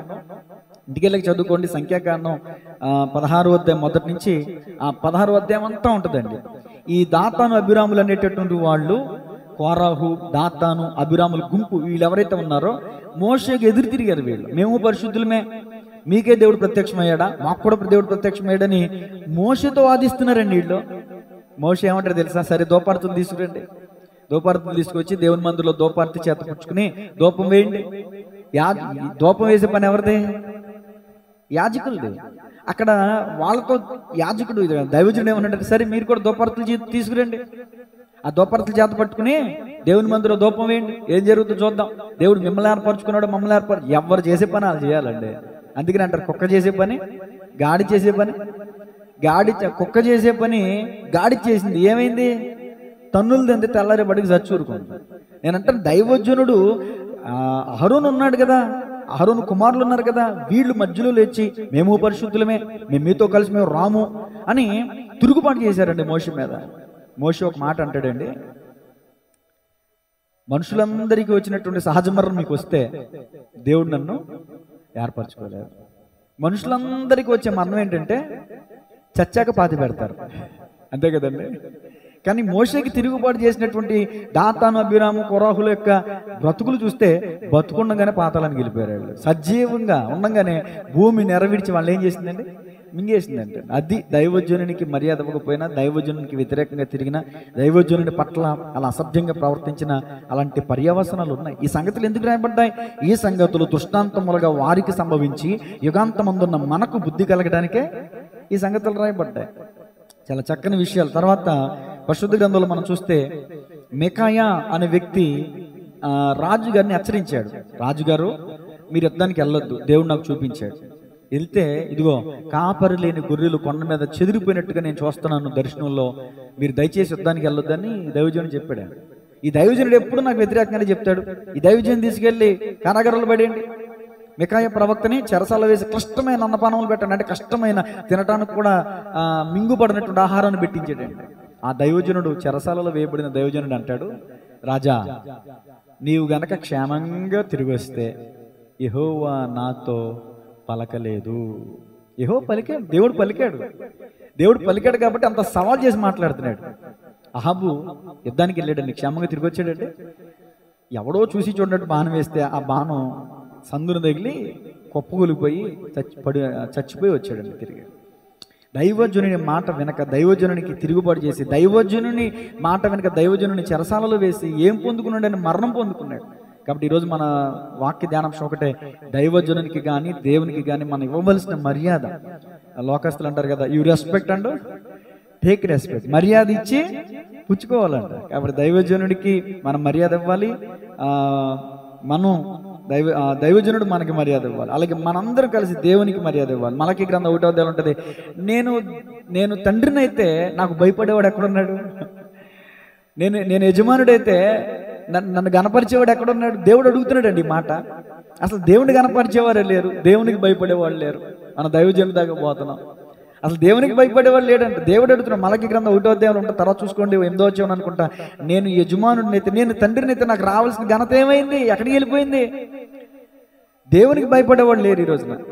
[SPEAKER 1] ఇంటికెళ్ళకి చదువుకోండి. సంఖ్యాకాండం 16వ అధ్యాయం మొదటి నుంచి 16వ అధ్యాయం అంతా ఉంటుందండి. ఈ దాతాను అభిరాములు అనేటటువంటి వాళ్ళు, కోరాహు, దాతాను, అభిరాముల గుంపు, వీళ్ళు ఎవరైతే ఉన్నారో మోషేకి ఎదురు తిరిగారు. వీళ్ళు మేము పరిశుద్ధులమే, మీకే దేవుడు ప్రత్యక్షమయ్యాడా, మాకు కూడా దేవుడు ప్రత్యక్షమయ్యాడని మోషేతో వాదిస్తున్నారండి వీళ్ళు. మోషే ఏమంటారు తెలుసా? సరే దోపార్తులు తీసుకురండి, దోపార్తులు తీసుకొచ్చి దేవుని మందిరంలో దోపార్తి చేత పుచ్చుకుని దూపం వేయండి. దూపం వేసే పని ఎవరిదే? యాజకులది. అక్కడ వాళ్ళతో యాజకుడు దైవజనుడు ఏమన్నాడు, సరే మీరు కూడా దోపార్తులు తీసుకురండి, ఆ దోపార్తులు చేత పట్టుకుని దేవుని మందిరంలో దూపం వేయండి, ఏం జరుగుతుందో చూద్దాం. దేవుడు మిమ్మల్ని ఏర్పరచుకున్నాడు, మమ్మల్ని ఎవరు చేసే పని వాళ్ళు చేయాలండి. అందుకని అంటారు కుక్క చేసే పని గాడి చేసే పని. కుక్క చేసే పని గాడి చేసింది, ఏమైంది? తన్నులు తింటే తెల్లారి బడికి చచ్చూరుకుంది. నేనంటాను దైవజనుడు అహరోను ఉన్నాడు కదా, అహరోను కుమారులు ఉన్నారు కదా, వీళ్ళు మధ్యలో లేచి మేము పరిశుద్ధులమే, మేము మీతో కలిసి మేము రాము అని తిరుగుబాటు చేశారండి మోషే మీద. మోషే ఒక మాట అంటాడండి, మనుషులందరికీ వచ్చినటువంటి సహజ మరణం మీకు వస్తే దేవుడు నన్ను ఏర్పరచుకోలేదు. మనుషులందరికీ వచ్చే మరణం ఏంటంటే చచ్చాక పాతి పెడతారు, అంతే కదండి. కానీ మోషేకి తిరుగుబాటు చేసినటువంటి దాతాను, అభిరాము, కోరాహుల యొక్క బ్రతుకులు చూస్తే బతుకుండగానే పాతాలను గెలిపారు వాళ్ళు. సజీవంగా ఉండగానే భూమి నెరవేర్చి వాళ్ళు ఏం చేసిందండి? మింగేసిందంటే. అది దైవజనునికి మర్యాద ఇవ్వకపోయినా, దైవజనునికి వ్యతిరేకంగా తిరిగిన, దైవజనుని పట్ల అలా అసభ్యంగా ప్రవర్తించిన అలాంటి పర్యవసనాలు ఉన్నాయి. ఈ సంగతులు ఎందుకు రాయబడ్డాయి? ఈ సంగతులు దృష్టాంతములుగా వారికి సంభవించి యుగాంతమందున్న మనకు బుద్ధి కలగడానికే ఈ సంగతులు రాయబడ్డాయి. చాలా చక్కని విషయాలు. తర్వాత పరిశుద్ధ గ్రంథంలో మనం చూస్తే మికాయా అనే వ్యక్తి రాజుగారిని హెచ్చరించాడు. రాజుగారు మీరు యుద్ధానికి వెళ్ళొద్దు, దేవుడు నాకు చూపించాడు. వెళ్తే ఇదిగో కాపరి లేని గొర్రెలు కొండ మీద చెదిరిపోయినట్టుగా నేను చూస్తున్నాను దర్శనంలో, మీరు దయచేసి యుద్ధానికి వెళ్ళొద్దని దైవజనుడు చెప్పాడు. ఈ దైవజనుడు ఎప్పుడు నాకు వ్యతిరేకంగానే చెప్తాడు. ఈ దైవజనుడు తీసుకెళ్ళి కారాగారంలో పడేయండి. మికాయా ప్రవక్తని చెరసాల వేసి క్లిష్టమైన అన్నపానములు పెట్టండి, అంటే కష్టమైన తినటానికి కూడా మింగుపడినటువంటి ఆహారాన్ని పెట్టించాడండి. ఆ దైవజనుడు, చెరసాలలో వేయబడిన దైవజనుడు అంటాడు, రాజా నీవు గనక క్షేమంగా తిరిగి వస్తే యెహోవా నాతో పలకలేదు. దేవుడు పలికాడు కాబట్టి అంత సవాల్ చేసి మాట్లాడుతున్నాడు. అహాబు యుద్ధానికి వెళ్ళాడండి, క్షేమంగా తిరిగి వచ్చాడంటే ఎవడో చూసి చూడనట్టు బాణం వేస్తే ఆ బాణం సందును తగిలి కొప్పగొలిపోయి చచ్చిపోయి వచ్చాడండి తిరిగి. దైవజనుని మాట వెనక దైవజనునికి తిరుగుబాటు చేసి, దైవజనుని మాట వెనక దైవజనుని చెరసాలలో వేసి ఏం పొందుకున్నాడని? మరణం పొందుకున్నాడు. కాబట్టి ఈరోజు మన వాక్య ధ్యానాంశం ఒకటే, దైవజనునికి కానీ దేవునికి కానీ మనం ఇవ్వవలసిన మర్యాద. లోకస్తులు అంటారు కదా, you respect and take respect, మర్యాద ఇచ్చి పుచ్చుకోవాలంట. కాబట్టి దైవజనుడికి మనం మర్యాద ఇవ్వాలి, మనం దైవజనుడు మనకి మర్యాద ఇవ్వాలి. అలాగే మనందరం కలిసి దేవునికి మర్యాద ఇవ్వాలి. మలకీ గ్రంథం 1వ అధ్యాయం ఉంటుంది, నేను తండ్రిని అయితే నాకు భయపడేవాడు ఎక్కడున్నాడు? నేను యజమానుడైతే నన్ను గణపరిచేవాడు ఎక్కడున్నాడు? దేవుడు అడుగుతున్నాడండి ఈ మాట. అసలు దేవుని గణపరిచేవారే లేరు, దేవునికి భయపడేవాళ్ళు లేరు. మన దైవజనుడి దాకా పోతున్నాం, అసలు దేవునికి భయపడేవాళ్ళు లేడంట. దేవుడు అడుగుతున్నాడు. మలకీ గ్రంథం 1వ అధ్యాయంలో ఉంటుంది, తర్వాత చూసుకోండి 8వ అధ్యాయం అనుకుంటా. నేను యజమానుడిని అయితే, నేను తండ్రిని అయితే నాకు రావాల్సిన ఘనత ఏమైంది? ఎక్కడికి వెళ్ళిపోయింది? దేవునికి భయపడేవాళ్ళు లేరు.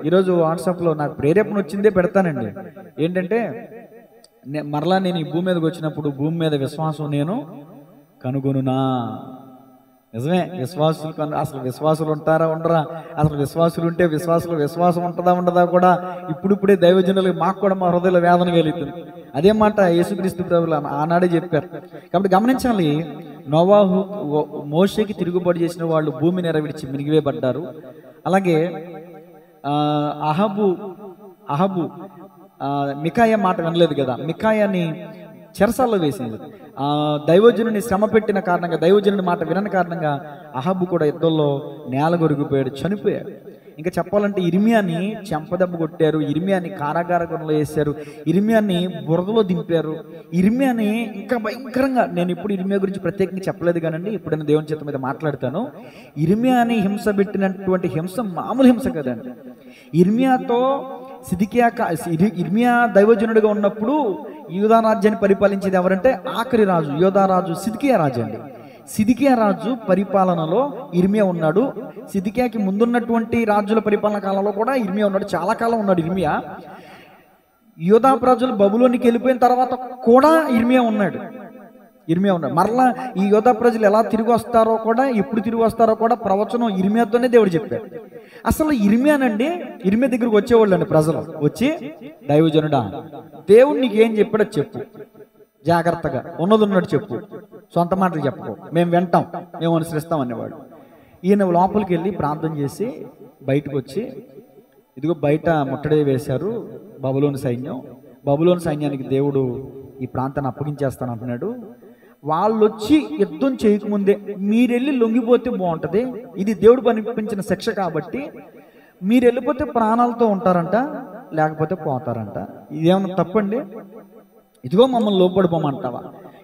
[SPEAKER 1] ఈరోజు వాట్సాప్లో నాకు ప్రేరేపణ వచ్చిందే పెడతానండి. ఏంటంటే మరలా నేను ఈ భూమి మీదకి వచ్చినప్పుడు భూమి మీద విశ్వాసం నేను కనుగొనునా? నిజమే, అసలు విశ్వాసులు ఉంటారా ఉండరా? అసలు విశ్వాసులు ఉంటే విశ్వాసం ఉంటుందా ఉండదా కూడా ఇప్పుడిప్పుడే దైవజనులకు మాకు కూడా మా హృదయంలో వేదన కలుగుతుంది. అదే మాట యేసుక్రీస్తు ప్రభువులు ఆనాడే చెప్పారు. కాబట్టి గమనించాలి, నోవాహు మోషేకి తిరుగుబాటు చేసిన వాళ్ళు భూమి నెరవేర్చి మినిగివేయబడ్డారు. అలాగే అహబు మికాయా మాట వినలేదు కదా, మికాయాని చెరసాల్లో వేసింది. దైవజనుని శ్రమ పెట్టిన కారణంగా, దైవజనుని మాట వినని కారణంగా అహబు కూడా యుద్ధంలో నేల గొరిగిపోయాడు, చనిపోయాడు. ఇంకా చెప్పాలంటే ఇర్మియాని చెంపదెబ్బ కొట్టారు, ఇర్మియాని కారాగారంలో వేశారు, ఇర్మియాని బురదలో దింపారు. ఇర్మియాని ఇంకా భయంకరంగా, నేను ఇప్పుడు ఇర్మియా గురించి ప్రత్యేకంగా చెప్పలేదు కానండి, ఇప్పుడైనా దేవుని చేత మీద మాట్లాడతాను. ఇర్మియాని హింస పెట్టినటువంటి హింస మామూలు హింస కదండి. ఇర్మియాతో ఇర్మియా దైవజనుడిగా ఉన్నప్పుడు యూదా రాజ్యాన్ని పరిపాలించేది ఎవరంటే ఆఖరి రాజు, యోధా రాజు సిద్కియా రాజు అండి. సిద్కియా రాజు పరిపాలనలో ఇర్మియా ఉన్నాడు. సిద్కియాకి ముందున్నటువంటి రాజుల పరిపాలన కాలంలో కూడా ఇర్మియా ఉన్నాడు, చాలా కాలం ఉన్నాడు ఇర్మియా. యోధా ప్రజలు బబులోనికి వెళ్ళిపోయిన తర్వాత కూడా ఇర్మియా ఉన్నాడు. మరలా ఈ యోధా ప్రజలు ఎలా తిరిగి వస్తారో కూడా, ఎప్పుడు తిరిగి వస్తారో కూడా ప్రవచనం ఇర్మియాతోనే దేవుడు చెప్పాడు. అసలు ఇర్మియా దగ్గరికి వచ్చేవాళ్ళు అండి ప్రజలు, వచ్చి దైవజనుడా దేవుడు నీకు ఏం చెప్పాడో చెప్పు, జాగ్రత్తగా ఉన్నది ఉన్నట్టు చెప్పు, సొంత మాటలు చెప్పకు, మేము వింటాం, మేము అనుసరిస్తాం అనేవాడు. ఈయన లోపలికి వెళ్ళి ప్రార్థన చేసి బయటకు వచ్చి, ఇదిగో బయట ముట్టడి వేశారు బబులోను సైన్యానికి దేవుడు ఈ ప్రాంతాన్ని అప్పగించేస్తాను అంటున్నాడు. వాళ్ళు వచ్చి యుద్ధం చేయకముందే మీరెళ్ళి లొంగిపోతే బాగుంటుంది, ఇది దేవుడు పంపించిన శిక్ష కాబట్టి మీరు వెళ్ళిపోతే ప్రాణాలతో ఉంటారంట, లేకపోతే పోతారంట. ఇదేమన్నా తప్పండి? ఇదిగో మమ్మల్ని లోపడిపోమంటావా?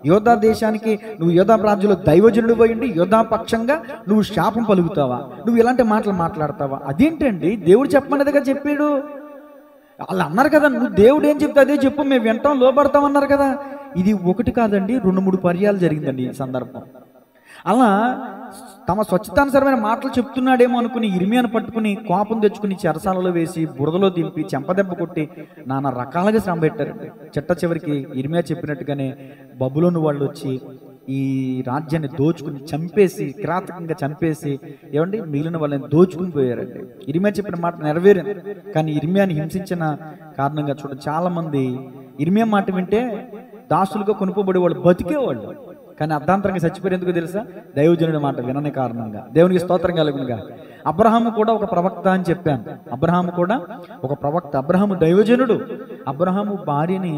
[SPEAKER 1] యోధా దేశానికి నువ్వు యోధా రాజ్యంలో దైవజనుడు పోయిండి యోధా పక్షంగా నువ్వు శాపం పలుకుతావా? నువ్వు ఇలాంటి మాటలు మాట్లాడతావా? అదేంటండి, దేవుడు చెప్పమన్నదిగా చెప్పాడు. వాళ్ళు అన్నారు కదా, నువ్వు దేవుడు ఏం చెప్తే అదే చెప్పు, మేము వింటాం, లోపడతాం అన్నారు కదా. ఇది ఒకటి కాదండి, 2-3 పర్యాలు జరిగిందండి ఈ సందర్భం. అలా తమ స్వచ్ఛతానుసరమైన మాటలు చెప్తున్నాడేమో అనుకుని ఇర్మియాను పట్టుకుని కోపం తెచ్చుకుని చెరసాలలో వేసి బురదలో దింపి చెంపదెబ్బ కొట్టి నానా రకాలుగా శ్రమ పెట్టారండి. చివరికి ఇర్మియా చెప్పినట్టుగానే బబులోను వాళ్ళు వచ్చి ఈ రాజ్యాన్ని దోచుకుని చంపేసి, కిరాతకంగా చంపేసి, ఏమండి మిగిలిన వాళ్ళని దోచుకుని పోయారండి. ఇర్మియా చెప్పిన మాట నెరవేరింది. కానీ ఇర్మియాని హింసించిన కారణంగా చూడండి, చాలా మంది ఇర్మియా మాట వింటే దాసులుగా కొనుక్కోబడి వాళ్ళు బతికేవాళ్ళు, కానీ అర్ధాంతరంగా చచ్చిపోయారు. ఎందుకు తెలుసా? దైవజనుడి మాట వినని కారణంగా. దేవునికి స్తోత్రం కలుగునుగా. అబ్రహాము కూడా ఒక ప్రవక్త అని చెప్పాను. అబ్రహాము కూడా ఒక ప్రవక్త. అబ్రహాము దైవజనుడు. అబ్రహాము భార్యని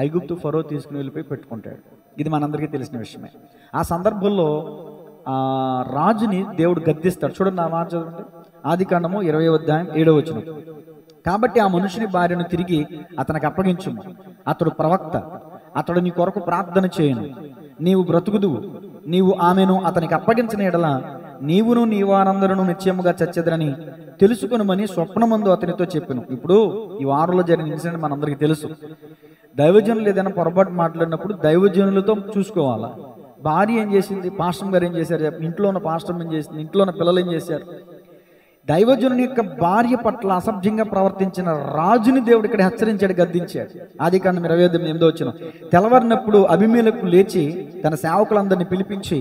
[SPEAKER 1] ఐగుప్తు ఫరో తీసుకుని వెళ్ళిపోయి పెట్టుకుంటాడు. ఇది మనందరికీ తెలిసిన విషయమే. ఆ సందర్భంలో రాజుని దేవుడు గద్దిస్తాడు. చూడండి ఆ మాట చదవండి. ఆదికాండము 20వ అధ్యాయం 7వ వచనం. కాబట్టి ఆ మనుషుని భార్యను తిరిగి అతనికి అప్పగించుము, అతడు ప్రవక్త, అతడు నీ కొరకు ప్రార్థన చేయను, నీవు బ్రతుకుదువు. నీవు ఆమెను అతనికి అప్పగించిన ఎడల నీవును నీ వారందరూ నిశ్చయముగా చచ్చెదరని తెలుసుకొనుమని స్వప్నమందు అతనితో చెప్పెను. ఇప్పుడు ఈ వారంలో జరిగిన ఇన్సిడెంట్ మనందరికీ తెలుసు. దైవజనులు ఏదైనా పొరపాటు మాట్లాడినప్పుడు దైవజనులతో చూసుకోవాలా. భార్య ఏం చేసింది, పాస్టర్ గారు ఏం చేశారు, ఇంట్లో ఉన్న పాస్టర్ ఏం చేసింది, ఇంట్లో ఉన్న పిల్లలు ఏం చేశారు? దైవజనుని యొక్క భార్య పట్ల అసభ్యంగా ప్రవర్తించిన రాజుని దేవుడు ఇక్కడ హెచ్చరించాడు, గద్దించాడు. ఆదికాండం 28వ వచనం. తెల్లవారినప్పుడు అబీమెలెకు లేచి తన సేవకులందరినీ పిలిపించి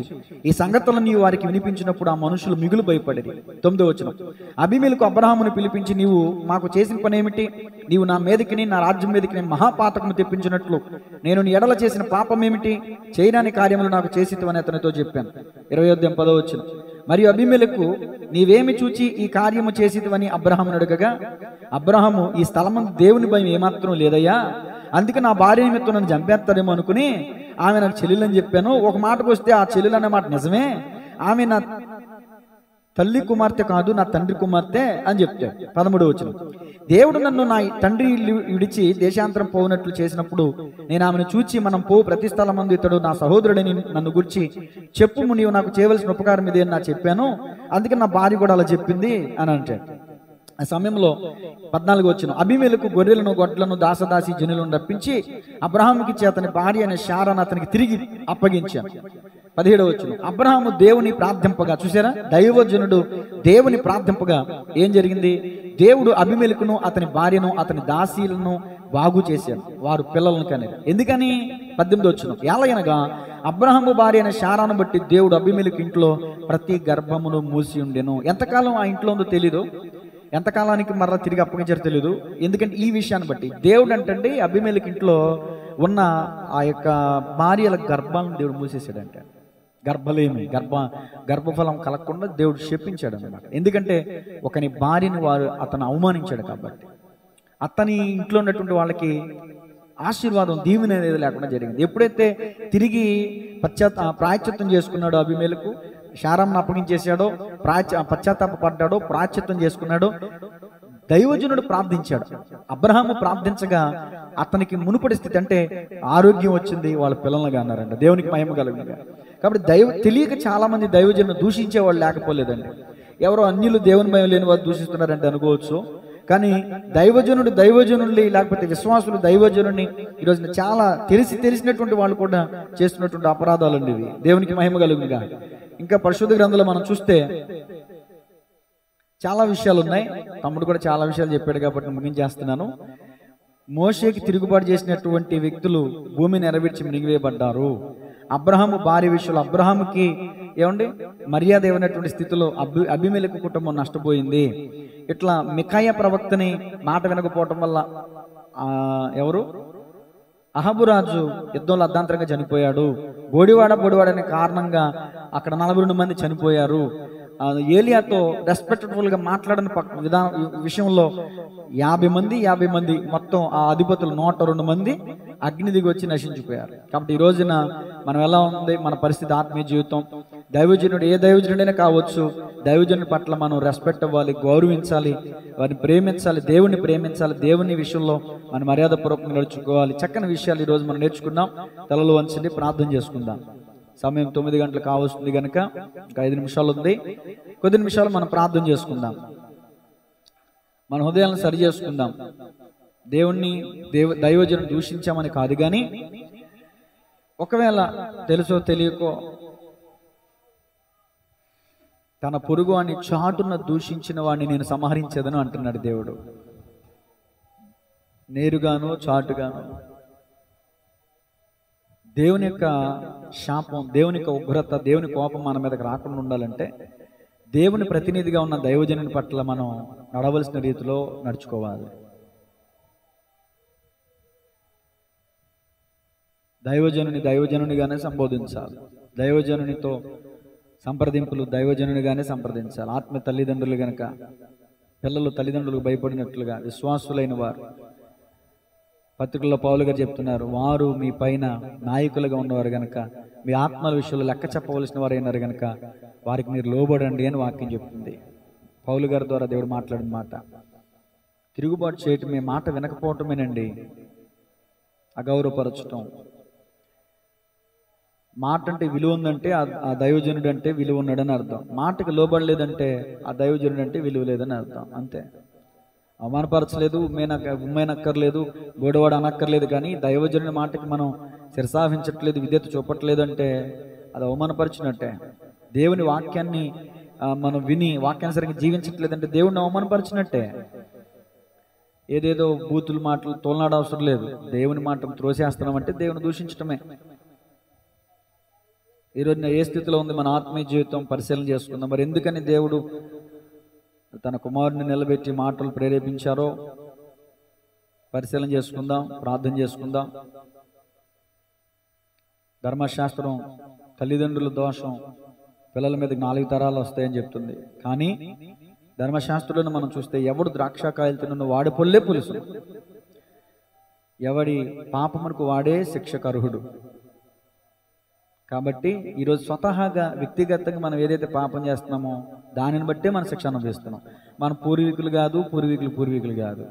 [SPEAKER 1] ఈ సంగతులను నీవు వారికి వినిపించినప్పుడు ఆ మనుషులు మిగులు భయపడేది. 9వ వచనం. అబీమెలెకు అబ్రహామును పిలిపించి, నీవు మాకు చేసిన పని ఏమిటి? నీవు నా మీదకి నా రాజ్యం మీదకి మహాపాతకము తెప్పించినట్లు నేను నీ ఎడల చేసిన పాపం ఏమిటి? చేయరాని కార్యములు నాకు చేసితవని అతనితో చెప్పాను. 20వ అధ్యాయం 10వ వచనం. మరియు అబీమెలెకు, నీవేమి చూచి ఈ కార్యము చేసితవని అబ్రహామును అడగగా, అబ్రహాము, ఈ స్థలమందు దేవుని భయం ఏమాత్రం లేదయ్యా, అందుకే నా భార్య నిమిత్తం నన్ను చంపేస్తారేమో అనుకుని ఆమె నాకు చెల్లెలని చెప్పాను. ఒక మాటకు వస్తే ఆ చెల్లెలు అనే మాట నిజమే, ఆమె నా తల్లి కుమార్తె కాదు, నా తండ్రి కుమార్తె అని చెప్తాడు. 13వ వచనం. దేవుడు నన్ను నా తండ్రి విడిచి దేశాంతరం పోనట్లు చేసినప్పుడు నేను ఆమెను చూచి, మనం ప్రతి స్థలమందు ఇతడు నా సహోదరుడిని నన్ను గురించి చెప్పుము, నీవు నాకు చేయవలసిన ఉపకారం ఇదే అని నా చెప్పాను, అందుకే నా భార్య కూడా అలా చెప్పింది అని అంటాడు. ఆ సమయంలో 14వ వచనం. అబీమెలెకు గొర్రెలను గొడ్లను దాసదాసి జనులను రప్పించి అబ్రహాముకి అతని భార్య అనే శారాను అతనికి తిరిగి అప్పగించాను. 17వ వచనం. అబ్రహాము దేవుని ప్రార్థింపగా, చూసారా, దైవజనుడు దేవుని ప్రార్థింపగా ఏం జరిగింది? దేవుడు అబీమెలెకును అతని భార్యను అతని దాసీలను బాగు చేశాడు, వారు పిల్లలను కనేది. ఎందుకని? 18వ వచనం. ఎలాగనగా అబ్రహాము భార్య అయిన శారాను బట్టి దేవుడు అబీమెలెకు ఇంట్లో ప్రతి గర్భమును మూసి ఉండెను. ఎంతకాలం ఆ ఇంట్లో ఉందో తెలీదు, ఎంతకాలానికి మరలా తిరిగి అప్పగించారో తెలియదు. ఎందుకంటే ఈ విషయాన్ని బట్టి దేవుడు అంటే అబీమెలెకు ఇంట్లో ఉన్న ఆ యొక్క భార్యల గర్భాలను దేవుడు మూసేసాడంటే, గర్భలేమి గర్భఫలం కలగకుండా దేవుడు శపించాడు అన్నమాట. ఎందుకంటే ఒకని భార్యని అతను అవమానించాడు కాబట్టి. అతని ఇంట్లో ఉన్నటువంటి వాళ్ళకి ఆశీర్వాదం, దీవెన అనేది లేకుండా జరిగింది. ఎప్పుడైతే తిరిగి ప్రాయశ్చిత్తం చేసుకున్నాడో అబీమెలెకు, శారాంను అప్పగించేశాడో, పశ్చాత్తాపడ్డాడో, ప్రాయశ్చిత్తం చేసుకున్నాడో, దైవజనుడు ప్రార్థించాడు. అబ్రహాము ప్రార్థించగా అతనికి మునుపటి స్థితి అంటే ఆరోగ్యం వచ్చింది, వాళ్ళ పిల్లలుగా అన్నారంట. దేవునికి మహిమ కలుగునుగా. కాబట్టి తెలియక చాలా మంది దైవజనులు దూషించే వాళ్ళు లేకపోలేదండి. ఎవరో అన్యులు దేవుని భయం లేని వాళ్ళు దూషిస్తున్నారంటే అనుకోవచ్చు. కానీ దైవజనుడి లేకపోతే విశ్వాసులు దైవజనుడిని ఈరోజు చాలా తెలిసినటువంటి వాళ్ళు కూడా చేస్తున్నటువంటి అపరాధాలు అండి ఇవి. దేవునికి మహిమ కలుగునుగా. ఇంకా పరిశుద్ధ గ్రంథంలో మనం చూస్తే చాలా విషయాలు ఉన్నాయి. తమ్ముడు కూడా చాలా విషయాలు చెప్పాడు కాబట్టి ముగించేస్తున్నాను. మోషేకి తిరుగుబాటు చేసినటువంటి వ్యక్తులు భూమిని నెరవేర్చి మినిగివేయబడ్డారు. అబ్రహాము భార్య విషయంలో అబ్రహాముకి మర్యాద ఇవ్వనటువంటి స్థితిలో అబీమెలెకు కుటుంబం నష్టపోయింది. ఇట్లా మికాయా ప్రవక్తని మాట వినకపోవటం వల్ల అహబురాజు యుద్ధంలో అర్ధాంతరంగా చనిపోయాడు. బోడివాడ అనే కారణంగా అక్కడ 42 మంది చనిపోయారు. ఏలియాతో రెస్పెక్టబుల్ గా మాట్లాడని విషయంలో 50 మంది మొత్తం ఆ అధిపతులు 102 మంది అగ్ని దిగి వచ్చి నశించిపోయారు. కాబట్టి ఈ రోజున మనం ఎలా ఉంది మన పరిస్థితి? ఆత్మీయ జీవితం, దైవజనుడు ఏ దైవజనుడైనా కావచ్చు, దైవజనుడి పట్ల మనం రెస్పెక్ట్ అవ్వాలి, గౌరవించాలి, వారిని ప్రేమించాలి, దేవుణ్ణి ప్రేమించాలి, దేవుని విషయంలో మనం మర్యాదపూర్వకంగా నడుచుకోవాలి. చక్కని విషయాలు ఈ రోజు మనం నేర్చుకున్నాం. తలలు వంచండి, ప్రార్థన చేసుకుందాం. సమయం 9 గంటలు కావస్తుంది కనుక ఇంకా 5 నిమిషాలు ఉంది. కొద్ది నిమిషాలు మనం ప్రార్థన చేసుకుందాం, మన హృదయాలను సరి చేసుకుందాం. దైవజనుడు దూషించామని కాదు, కానీ ఒకవేళ తెలుసో తెలియకో తన పొరుగు అని చాటున దూషించిన వాడిని నేను సంహరించేదను అంటున్నాడు దేవుడు. నేరుగాను చాటుగాను దేవుని యొక్క శాపం, దేవుని యొక్క ఉగ్రత, దేవుని కోపం మన మీదకి రాకుండా ఉండాలంటే దేవుని ప్రతినిధిగా ఉన్న దైవజనుని పట్ల మనం నడవలసిన రీతిలో నడుచుకోవాలి. దైవజనునిగానే సంబోధించాలి. దైవజనునితో సంప్రదింపులు దైవజనునిగానే సంప్రదించాలి. ఆత్మ తల్లిదండ్రులు గనక పిల్లలు తల్లిదండ్రులకు భయపడినట్లుగా విశ్వాసులైన వారు, పత్రికల్లో పౌలు గారు చెప్తున్నారు, వారు మీ పైన నాయకులుగా ఉన్నవారు గనక మీ ఆత్మల విషయంలో లెక్క చెప్పవలసిన వారు అయినారు గనక వారికి మీరు లోబడండి అని వాక్యం చెప్తుంది. పౌలు గారి ద్వారా దేవుడు మాట్లాడిన మాట. తిరుగుబాటు చేయటమే, మాట వినకపోవటమేనండి అగౌరవపరచటం. మాట అంటే విలువ ఉందంటే ఆ దైవజనుడు అంటే విలువ ఉన్నాడని అర్థం. మాటకి లోబడలేదంటే ఆ దైవజనుడు అంటే విలువ లేదని అర్థం. అంతే. అవమానపరచలేదు, ఉమ్మేనక్కర్లేదు, గోడవాడ అనక్కర్లేదు, కానీ దైవజనుడి మాటకి మనం శిరసాహించట్లేదు, విధేయత చూపట్లేదు అంటే అది అవమానపరిచినట్టే. దేవుని వాక్యాన్ని మనం విని వాక్యానుసరంగా జీవించట్లేదంటే దేవుడిని అవమానపరిచినట్టే. ఏదేదో బూతుల మాటలు తోలనాడ అవసరం లేదు. దేవుని మాటను త్రోసేస్తున్నామంటే దేవుని దూషించటమే. ఈరోజు ఏ స్థితిలో ఉంది మన ఆత్మీయ జీవితం పరిశీలన చేసుకుందాం. మరి ఎందుకని దేవుడు తన కుమారుని నిలబెట్టి మాటలు ప్రేరేపించారో పరిశీలన చేసుకుందాం, ప్రార్థన చేసుకుందాం. ధర్మశాస్త్రం తల్లిదండ్రుల దోషం పిల్లల మీద 4 తరాలు వస్తాయని చెప్తుంది. కానీ ధర్మశాస్త్రంలో మనం చూస్తే ఎవడు ద్రాక్షకాయలు తిన్న వాడి పొల్లే పులుసు, ఎవడి పాపమునకు వాడే శిక్షకర్హుడు. కాబట్టి ఈరోజు స్వతహాగా వ్యక్తిగతంగా మనం ఏదైతే పాపం చేస్తున్నామో దానిని బట్టే మన శిక్ష అనుభవిస్తున్నాం. మన పూర్వీకులు కాదు.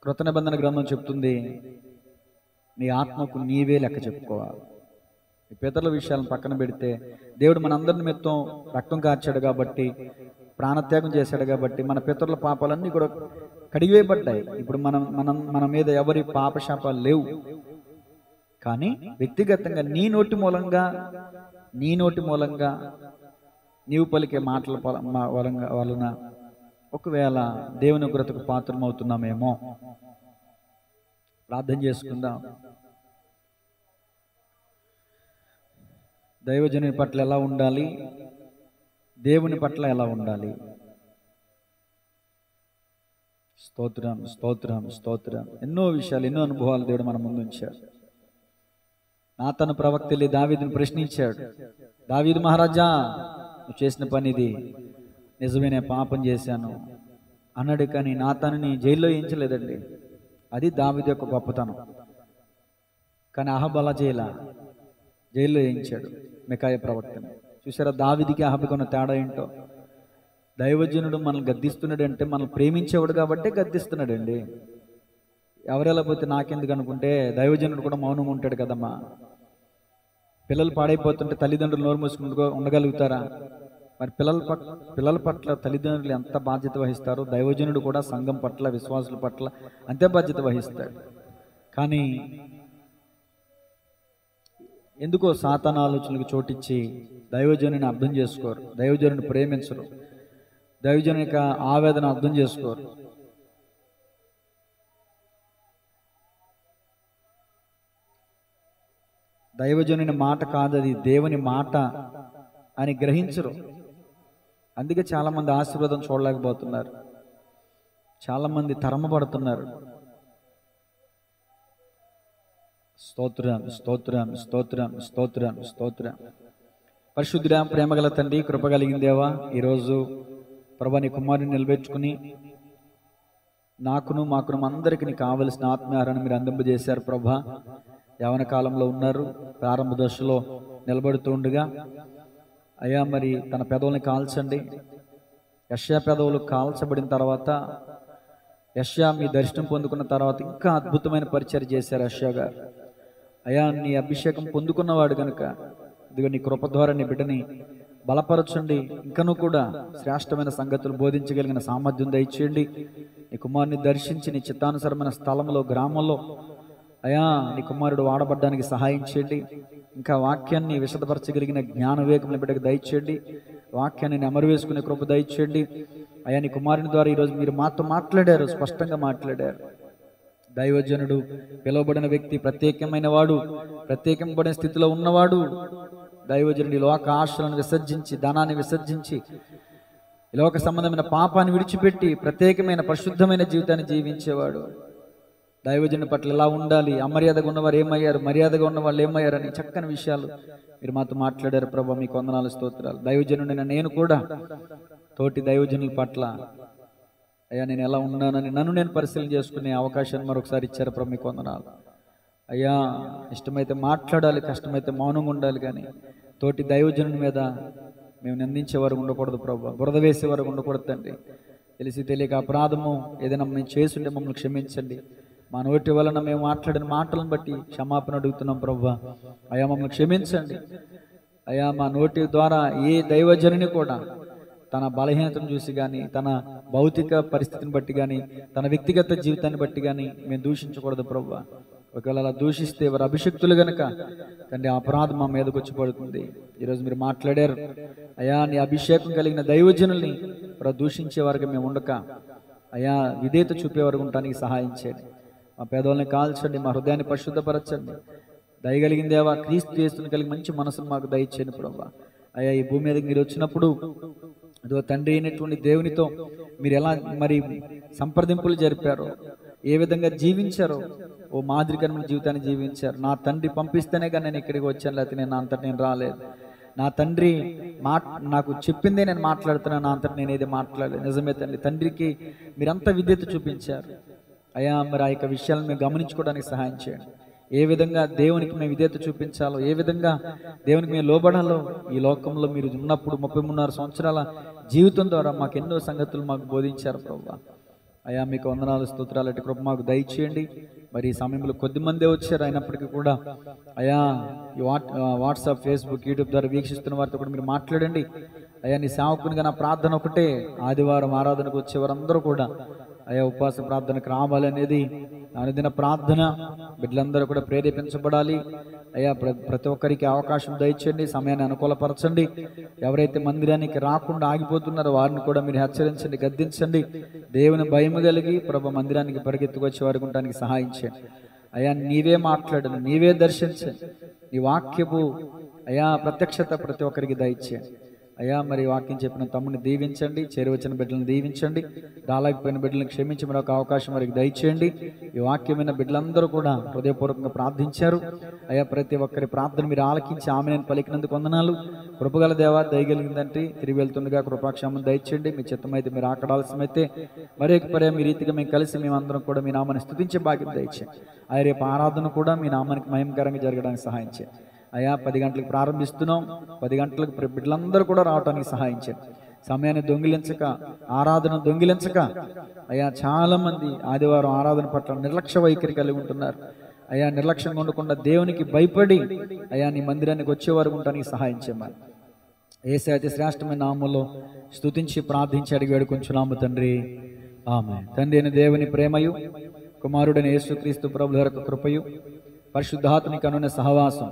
[SPEAKER 1] కృత నిబంధన గ్రంథం చెప్తుంది, నీ ఆత్మకు నీవే లెక్క చెప్పుకోవాలి. ఈ పితరుల విషయాలను పక్కన పెడితే దేవుడు మనందరి నిమిత్తం రక్తం కార్చాడు కాబట్టి, ప్రాణత్యాగం చేశాడు కాబట్టి మన పితరుల పాపాలన్నీ కూడా కడిగివేయబడ్డాయి. ఇప్పుడు మన మీద ఎవరి పాపశాపాలు లేవు. కానీ వ్యక్తిగతంగా నీ నోటి మూలంగా నీవు పలికే మాటల వలన ఒకవేళ దేవుని ఉగ్రతకు పాత్రమవుతున్నామేమో. ప్రార్థన చేసుకుందాం. దైవజనుని పట్ల ఎలా ఉండాలి, దేవుని పట్ల ఎలా ఉండాలి? స్తోత్రం. ఎన్నో విషయాలు, ఎన్నో అనుభవాలు దేవుడు మన ముందు ఉంచాడు. నాతాను ప్రవక్త వెళ్ళి దావీదుని ప్రశ్నించాడు, దావీదు మహారాజా నువ్వు చేసిన పని ఇది నిజమే, నేను పాపం చేశాను అన్నాడు. కానీ నాతానుని జైల్లో వేయించలేదండి. అది దావీదు యొక్క గొప్పతనం. కానీ అహబ్ అలా జైల్లో వేయించాడు మికాయా ప్రవక్తని. చూసారా దావీదుకి అహాబుకి ఉన్న తేడా ఏంటో? దైవజనుడు మనల్ని గద్దిస్తున్నాడు అంటే మనల్ని ప్రేమించేవాడు కాబట్టే గద్దిస్తున్నాడండి. ఎవరెలా పోతే నాకెందుకు అనుకుంటే దైవజనుడు కూడా మౌనంగా ఉంటాడు కదమ్మా. పిల్లలు పాడైపోతుంటే తల్లిదండ్రులు నోరు మూసుకుని ఉండగలుగుతారా? మరి పిల్లల పట్ల తల్లిదండ్రులు ఎంత బాధ్యత వహిస్తారో దైవజనుడు కూడా సంఘం పట్ల, విశ్వాసుల పట్ల అంతే బాధ్యత వహిస్తాడు. కానీ ఎందుకో సాతాను ఆలోచనలకు చోటిచ్చి దైవజనుని అర్థం చేసుకోరు, దైవజనుని ప్రేమించరు, దైవజనుని యొక్క ఆవేదన అర్థం చేసుకోరు. దైవజనుని మాట కాదు, అది దేవుని మాట అని గ్రహించరు. అందుకే చాలామంది ఆశీర్వాదం చూడలేకపోతున్నారు, చాలామంది తరమబడుతున్నారు. స్తోత్రం, స్తోత్రం, స్తోత్రం, స్తోత్రం, స్తోత్రం. పరిశుద్ధుడా, ప్రేమగల తండ్రి, కృప కలిగిన దేవా, ఈరోజు ప్రభా నీ కుమారుని నిలబెట్టుకుని నాకును మాకును అందరికీ నీకు కావలసిన ఆత్మీయారాన్ని మీరు అందింపజేశారు ప్రభా. యవన కాలంలో ఉన్నారు, ప్రారంభ దశలో నిలబడుతూ ఉండగా అయ్యా మరి తన పెదవుల్ని కాల్చండి. యెషయా పెదవులు కాల్చబడిన తర్వాత, యెషయా మీ దర్శనం పొందుకున్న తర్వాత ఇంకా అద్భుతమైన పరిచర్య చేశారు యెషయా గారు. అయ్యా నీ అభిషేకం పొందుకున్నవాడు కనుక ఇదిగో నీ కృప ద్వారా నీ బిడ్డని బలపరచండి. ఇంకనూ కూడా శ్రేష్టమైన సంగతులు బోధించగలిగిన సామర్థ్యం దయచేయండి. నీ కుమారుని దర్శించి నీ చిత్తానుసరమైన స్థలంలో, గ్రామంలో అయ్యా నీ కుమారుడు వాడబడ్డానికి సహాయం చేయండి. ఇంకా వాక్యాన్ని విశదపరచగలిగిన జ్ఞాన వివేకముల బిడ్డకు దయచేయండి. వాక్యాన్ని నెమరు వేసుకునే కృప దయచేయండి. అయ్యా నీ కుమారుని ద్వారా ఈరోజు మీరు మాతో మాట్లాడారు, స్పష్టంగా మాట్లాడారు. దైవజనుడు పిలువబడిన వ్యక్తి ప్రత్యేకమైన వాడు, ప్రత్యేకింపబడిన స్థితిలో ఉన్నవాడు. దైవజనుడి లోక ఆశలను విసర్జించి, ధనాన్ని విసర్జించి, లోక సంబంధమైన పాపాన్ని విడిచిపెట్టి ప్రత్యేకమైన పరిశుద్ధమైన జీవితాన్ని జీవించేవాడు. దైవజనుడి పట్ల ఎలా ఉండాలి, అమర్యాదగా ఉన్నవారు ఏమయ్యారు, మర్యాదగా ఉన్న వాళ్ళు ఏమయ్యారు అని చక్కని విషయాలు మీరు మాతో మాట్లాడారు ప్రభా. మీకు వందనాలు, స్తోత్రాలు. దైవజనుడైన నేను కూడా తోటి దైవజనుల పట్ల అయ్యా నేను ఎలా ఉన్నానని నన్ను నేను పరిశీలన చేసుకునే అవకాశాన్ని మరొకసారి ఇచ్చారు ప్రభు. మీకు వందనాలు అయ్యా. ఇష్టమైతే మాట్లాడాలి, కష్టమైతే మౌనంగా ఉండాలి, కానీ తోటి దైవజనుని మీద మేము నిందించే వరకు ఉండకూడదు ప్రభు, బురద వేసే వరకు ఉండకూడదు తండ్రి. తెలిసి తెలియక అపరాధము ఏదైనా మేము చేసుంటే మమ్మల్ని క్షమించండి. మా నోటి వలన మేము మాట్లాడిన మాటలను బట్టి క్షమాపణ అడుగుతున్నాం ప్రభు. అయ్యా మమ్మల్ని క్షమించండి అయ్యా. మా నోటి ద్వారా ఏ దైవజనుని కూడా తన బలహీనతను చూసి కానీ, తన భౌతిక పరిస్థితిని బట్టి కానీ, తన వ్యక్తిగత జీవితాన్ని బట్టి కానీ మేము దూషించకూడదు ప్రభు. ఒకవేళ అలా దూషిస్తే వారు అభిషక్తులు గనక తండ్రి అపరాధం మా మీదకి వచ్చి పడుతుంది. ఈరోజు మీరు మాట్లాడారు అయ్యా, నీ అభిషేకం కలిగిన దైవజనుల్ని దూషించే వారికి మేము ఉండక అయ్యా విధేయత చూపేవారు ఉండటానికి సహాయం చేయండి. మా పేదవాళ్ళని కాల్చండి, మా హృదయాన్ని పరిశుద్ధపరచండి. దయగలిగిన దేవా, క్రీస్తు యేసుని కలిగి మంచి మనసును మాకు దయచేయండి ప్రభు. అయ్యా ఈ భూమి మీదకి మీరు వచ్చినప్పుడు అదో తండ్రి అయినటువంటి దేవునితో మీరు ఎలా మరి సంప్రదింపులు జరిపారో, ఏ విధంగా జీవించారో, ఓ మాదిరికరమైన జీవితాన్ని జీవించారు. నా తండ్రి పంపిస్తేనే కానీ నేను ఇక్కడికి వచ్చాను, లేకపోతే నేను అంతటి నేను రాలేదు. నా తండ్రి నాకు చెప్పిందే నేను మాట్లాడుతున్నాను, నా అంతటి నేను ఏది మాట్లాడలేదు. నిజమే తండ్రి, తండ్రికి మీరంతా విధేయత చూపించారు అయ్యా. మరి ఆ యొక్క విషయాలను మేము గమనించుకోవడానికి సహాయం చేయండి. ఏ విధంగా దేవునికి మేము విధేయత చూపించాలో, ఏ విధంగా దేవునికి మేము లోబడాలో ఈ లోకంలో మీరు ఉన్నప్పుడు 33 సంవత్సరాల జీవితం ద్వారా మాకు ఎన్నో సంగతులు మాకు బోధించారు ప్రభు. అయ్యా మీకు వందనాలు, స్తోత్రాలు. అటు కృప మాకు దయచేయండి. మరి ఈ సమయంలో కొద్ది మందే వచ్చారు, అయినప్పటికీ కూడా అయ్యా ఈ వాట్సాప్, ఫేస్బుక్, యూట్యూబ్ ద్వారా వీక్షిస్తున్న వారితో కూడా మీరు మాట్లాడండి అయ్యా. నీ సేవకునిగా నా ప్రార్థన ఒకటే, ఆదివారం ఆరాధనకు వచ్చే వారందరూ కూడా అయ్యా ఉపవాస ప్రార్థనకు రావాలనేది అనుదిన ప్రార్థన. బిడ్డలందరూ కూడా ప్రేరేపించబడాలి అయ్యా. ప్రతి ఒక్కరికి అవకాశం దయచేయండి, సమయాన్ని అనుకూలపరచండి. ఎవరైతే మందిరానికి రాకుండా ఆగిపోతున్నారో వారిని కూడా మీరు హెచ్చరించండి, గద్దించండి. దేవుని భయం కలిగి ప్రభు మందిరానికి పరిగెత్తుకొచ్చే వారికి ఉండడానికి సహాయం చేయండి అయ్యా. నీవే మాట్లాడండి, నీవే దర్శించండి. నీ వాక్యపు అయ్యా ప్రత్యక్షత ప్రతి ఒక్కరికి దయచేయండి అయ్యా. మరి వాక్యం చెప్పిన తమ్ముని దీవించండి, చేరువచ్చిన బిడ్డలను దీవించండి, రాలేకపోయిన బిడ్డలను క్షమించి మరొక అవకాశం వారికి దయచేయండి. ఈ వాక్యమైన బిడ్డలందరూ కూడా హృదయపూర్వకంగా ప్రార్థించారు అయ్యా. ప్రతి ఒక్కరి ప్రార్థన మీరు ఆలకించి ఆమె నేను పలికినందుకు వందనాలు. కృపగల దేవా, దయగలిగిందంటే తిరిగి వెళ్తుండగా కృపాక్షేమం దయచేయండి. మీ చిత్తమైతే మీరు ఆకడాల్సిమైతే మరి మీ రీతిగా మేము కలిసి మేమందరం కూడా మీ నామాన్ని స్తుతించే భాగ్యం దయచేయండి. రేపు ఆరాధన కూడా మీ నామానికి మహిమకరంగా జరగడానికి సహాయం చేయండి అయా 10 గంటలకు ప్రారంభిస్తున్నాం, 10 గంటలకు బిడ్డలందరూ కూడా రావడానికి సహాయం చేయండి. సమయాన్ని దొంగిలించక, ఆరాధన దొంగిలించక, అయా చాలామంది ఆదివారం ఆరాధన పట్ల నిర్లక్ష్య వైఖరి కలిగి ఉంటున్నారు. అయా నిర్లక్ష్యంగా ఉండకుండా దేవునికి భయపడి అయా నీ మందిరానికి వచ్చేవారు ఉండడానికి సహాయం చేయమని యేసయ్య అతి శ్రేష్టమైన నామములో స్తుతించి ప్రార్థించి అడిగి వేడుకొంచున్నాము తండ్రి, ఆమేన్. తండ్రి అయిన దేవుని ప్రేమయు, కుమారుడైన యేసుక్రీస్తు ప్రభుల యొక్క కృపయు, పరిశుద్ధాత్మని అనున్న సహవాసం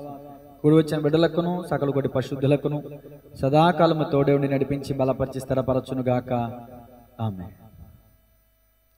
[SPEAKER 1] కూడి వచ్చిన బిడ్డలకును సకల కొటి పరిశుద్ధులకును సదాకాలము తోడే ఉండి నడిపించి బలపరిచి స్థిరపరచునుగాక. ఆమేన్.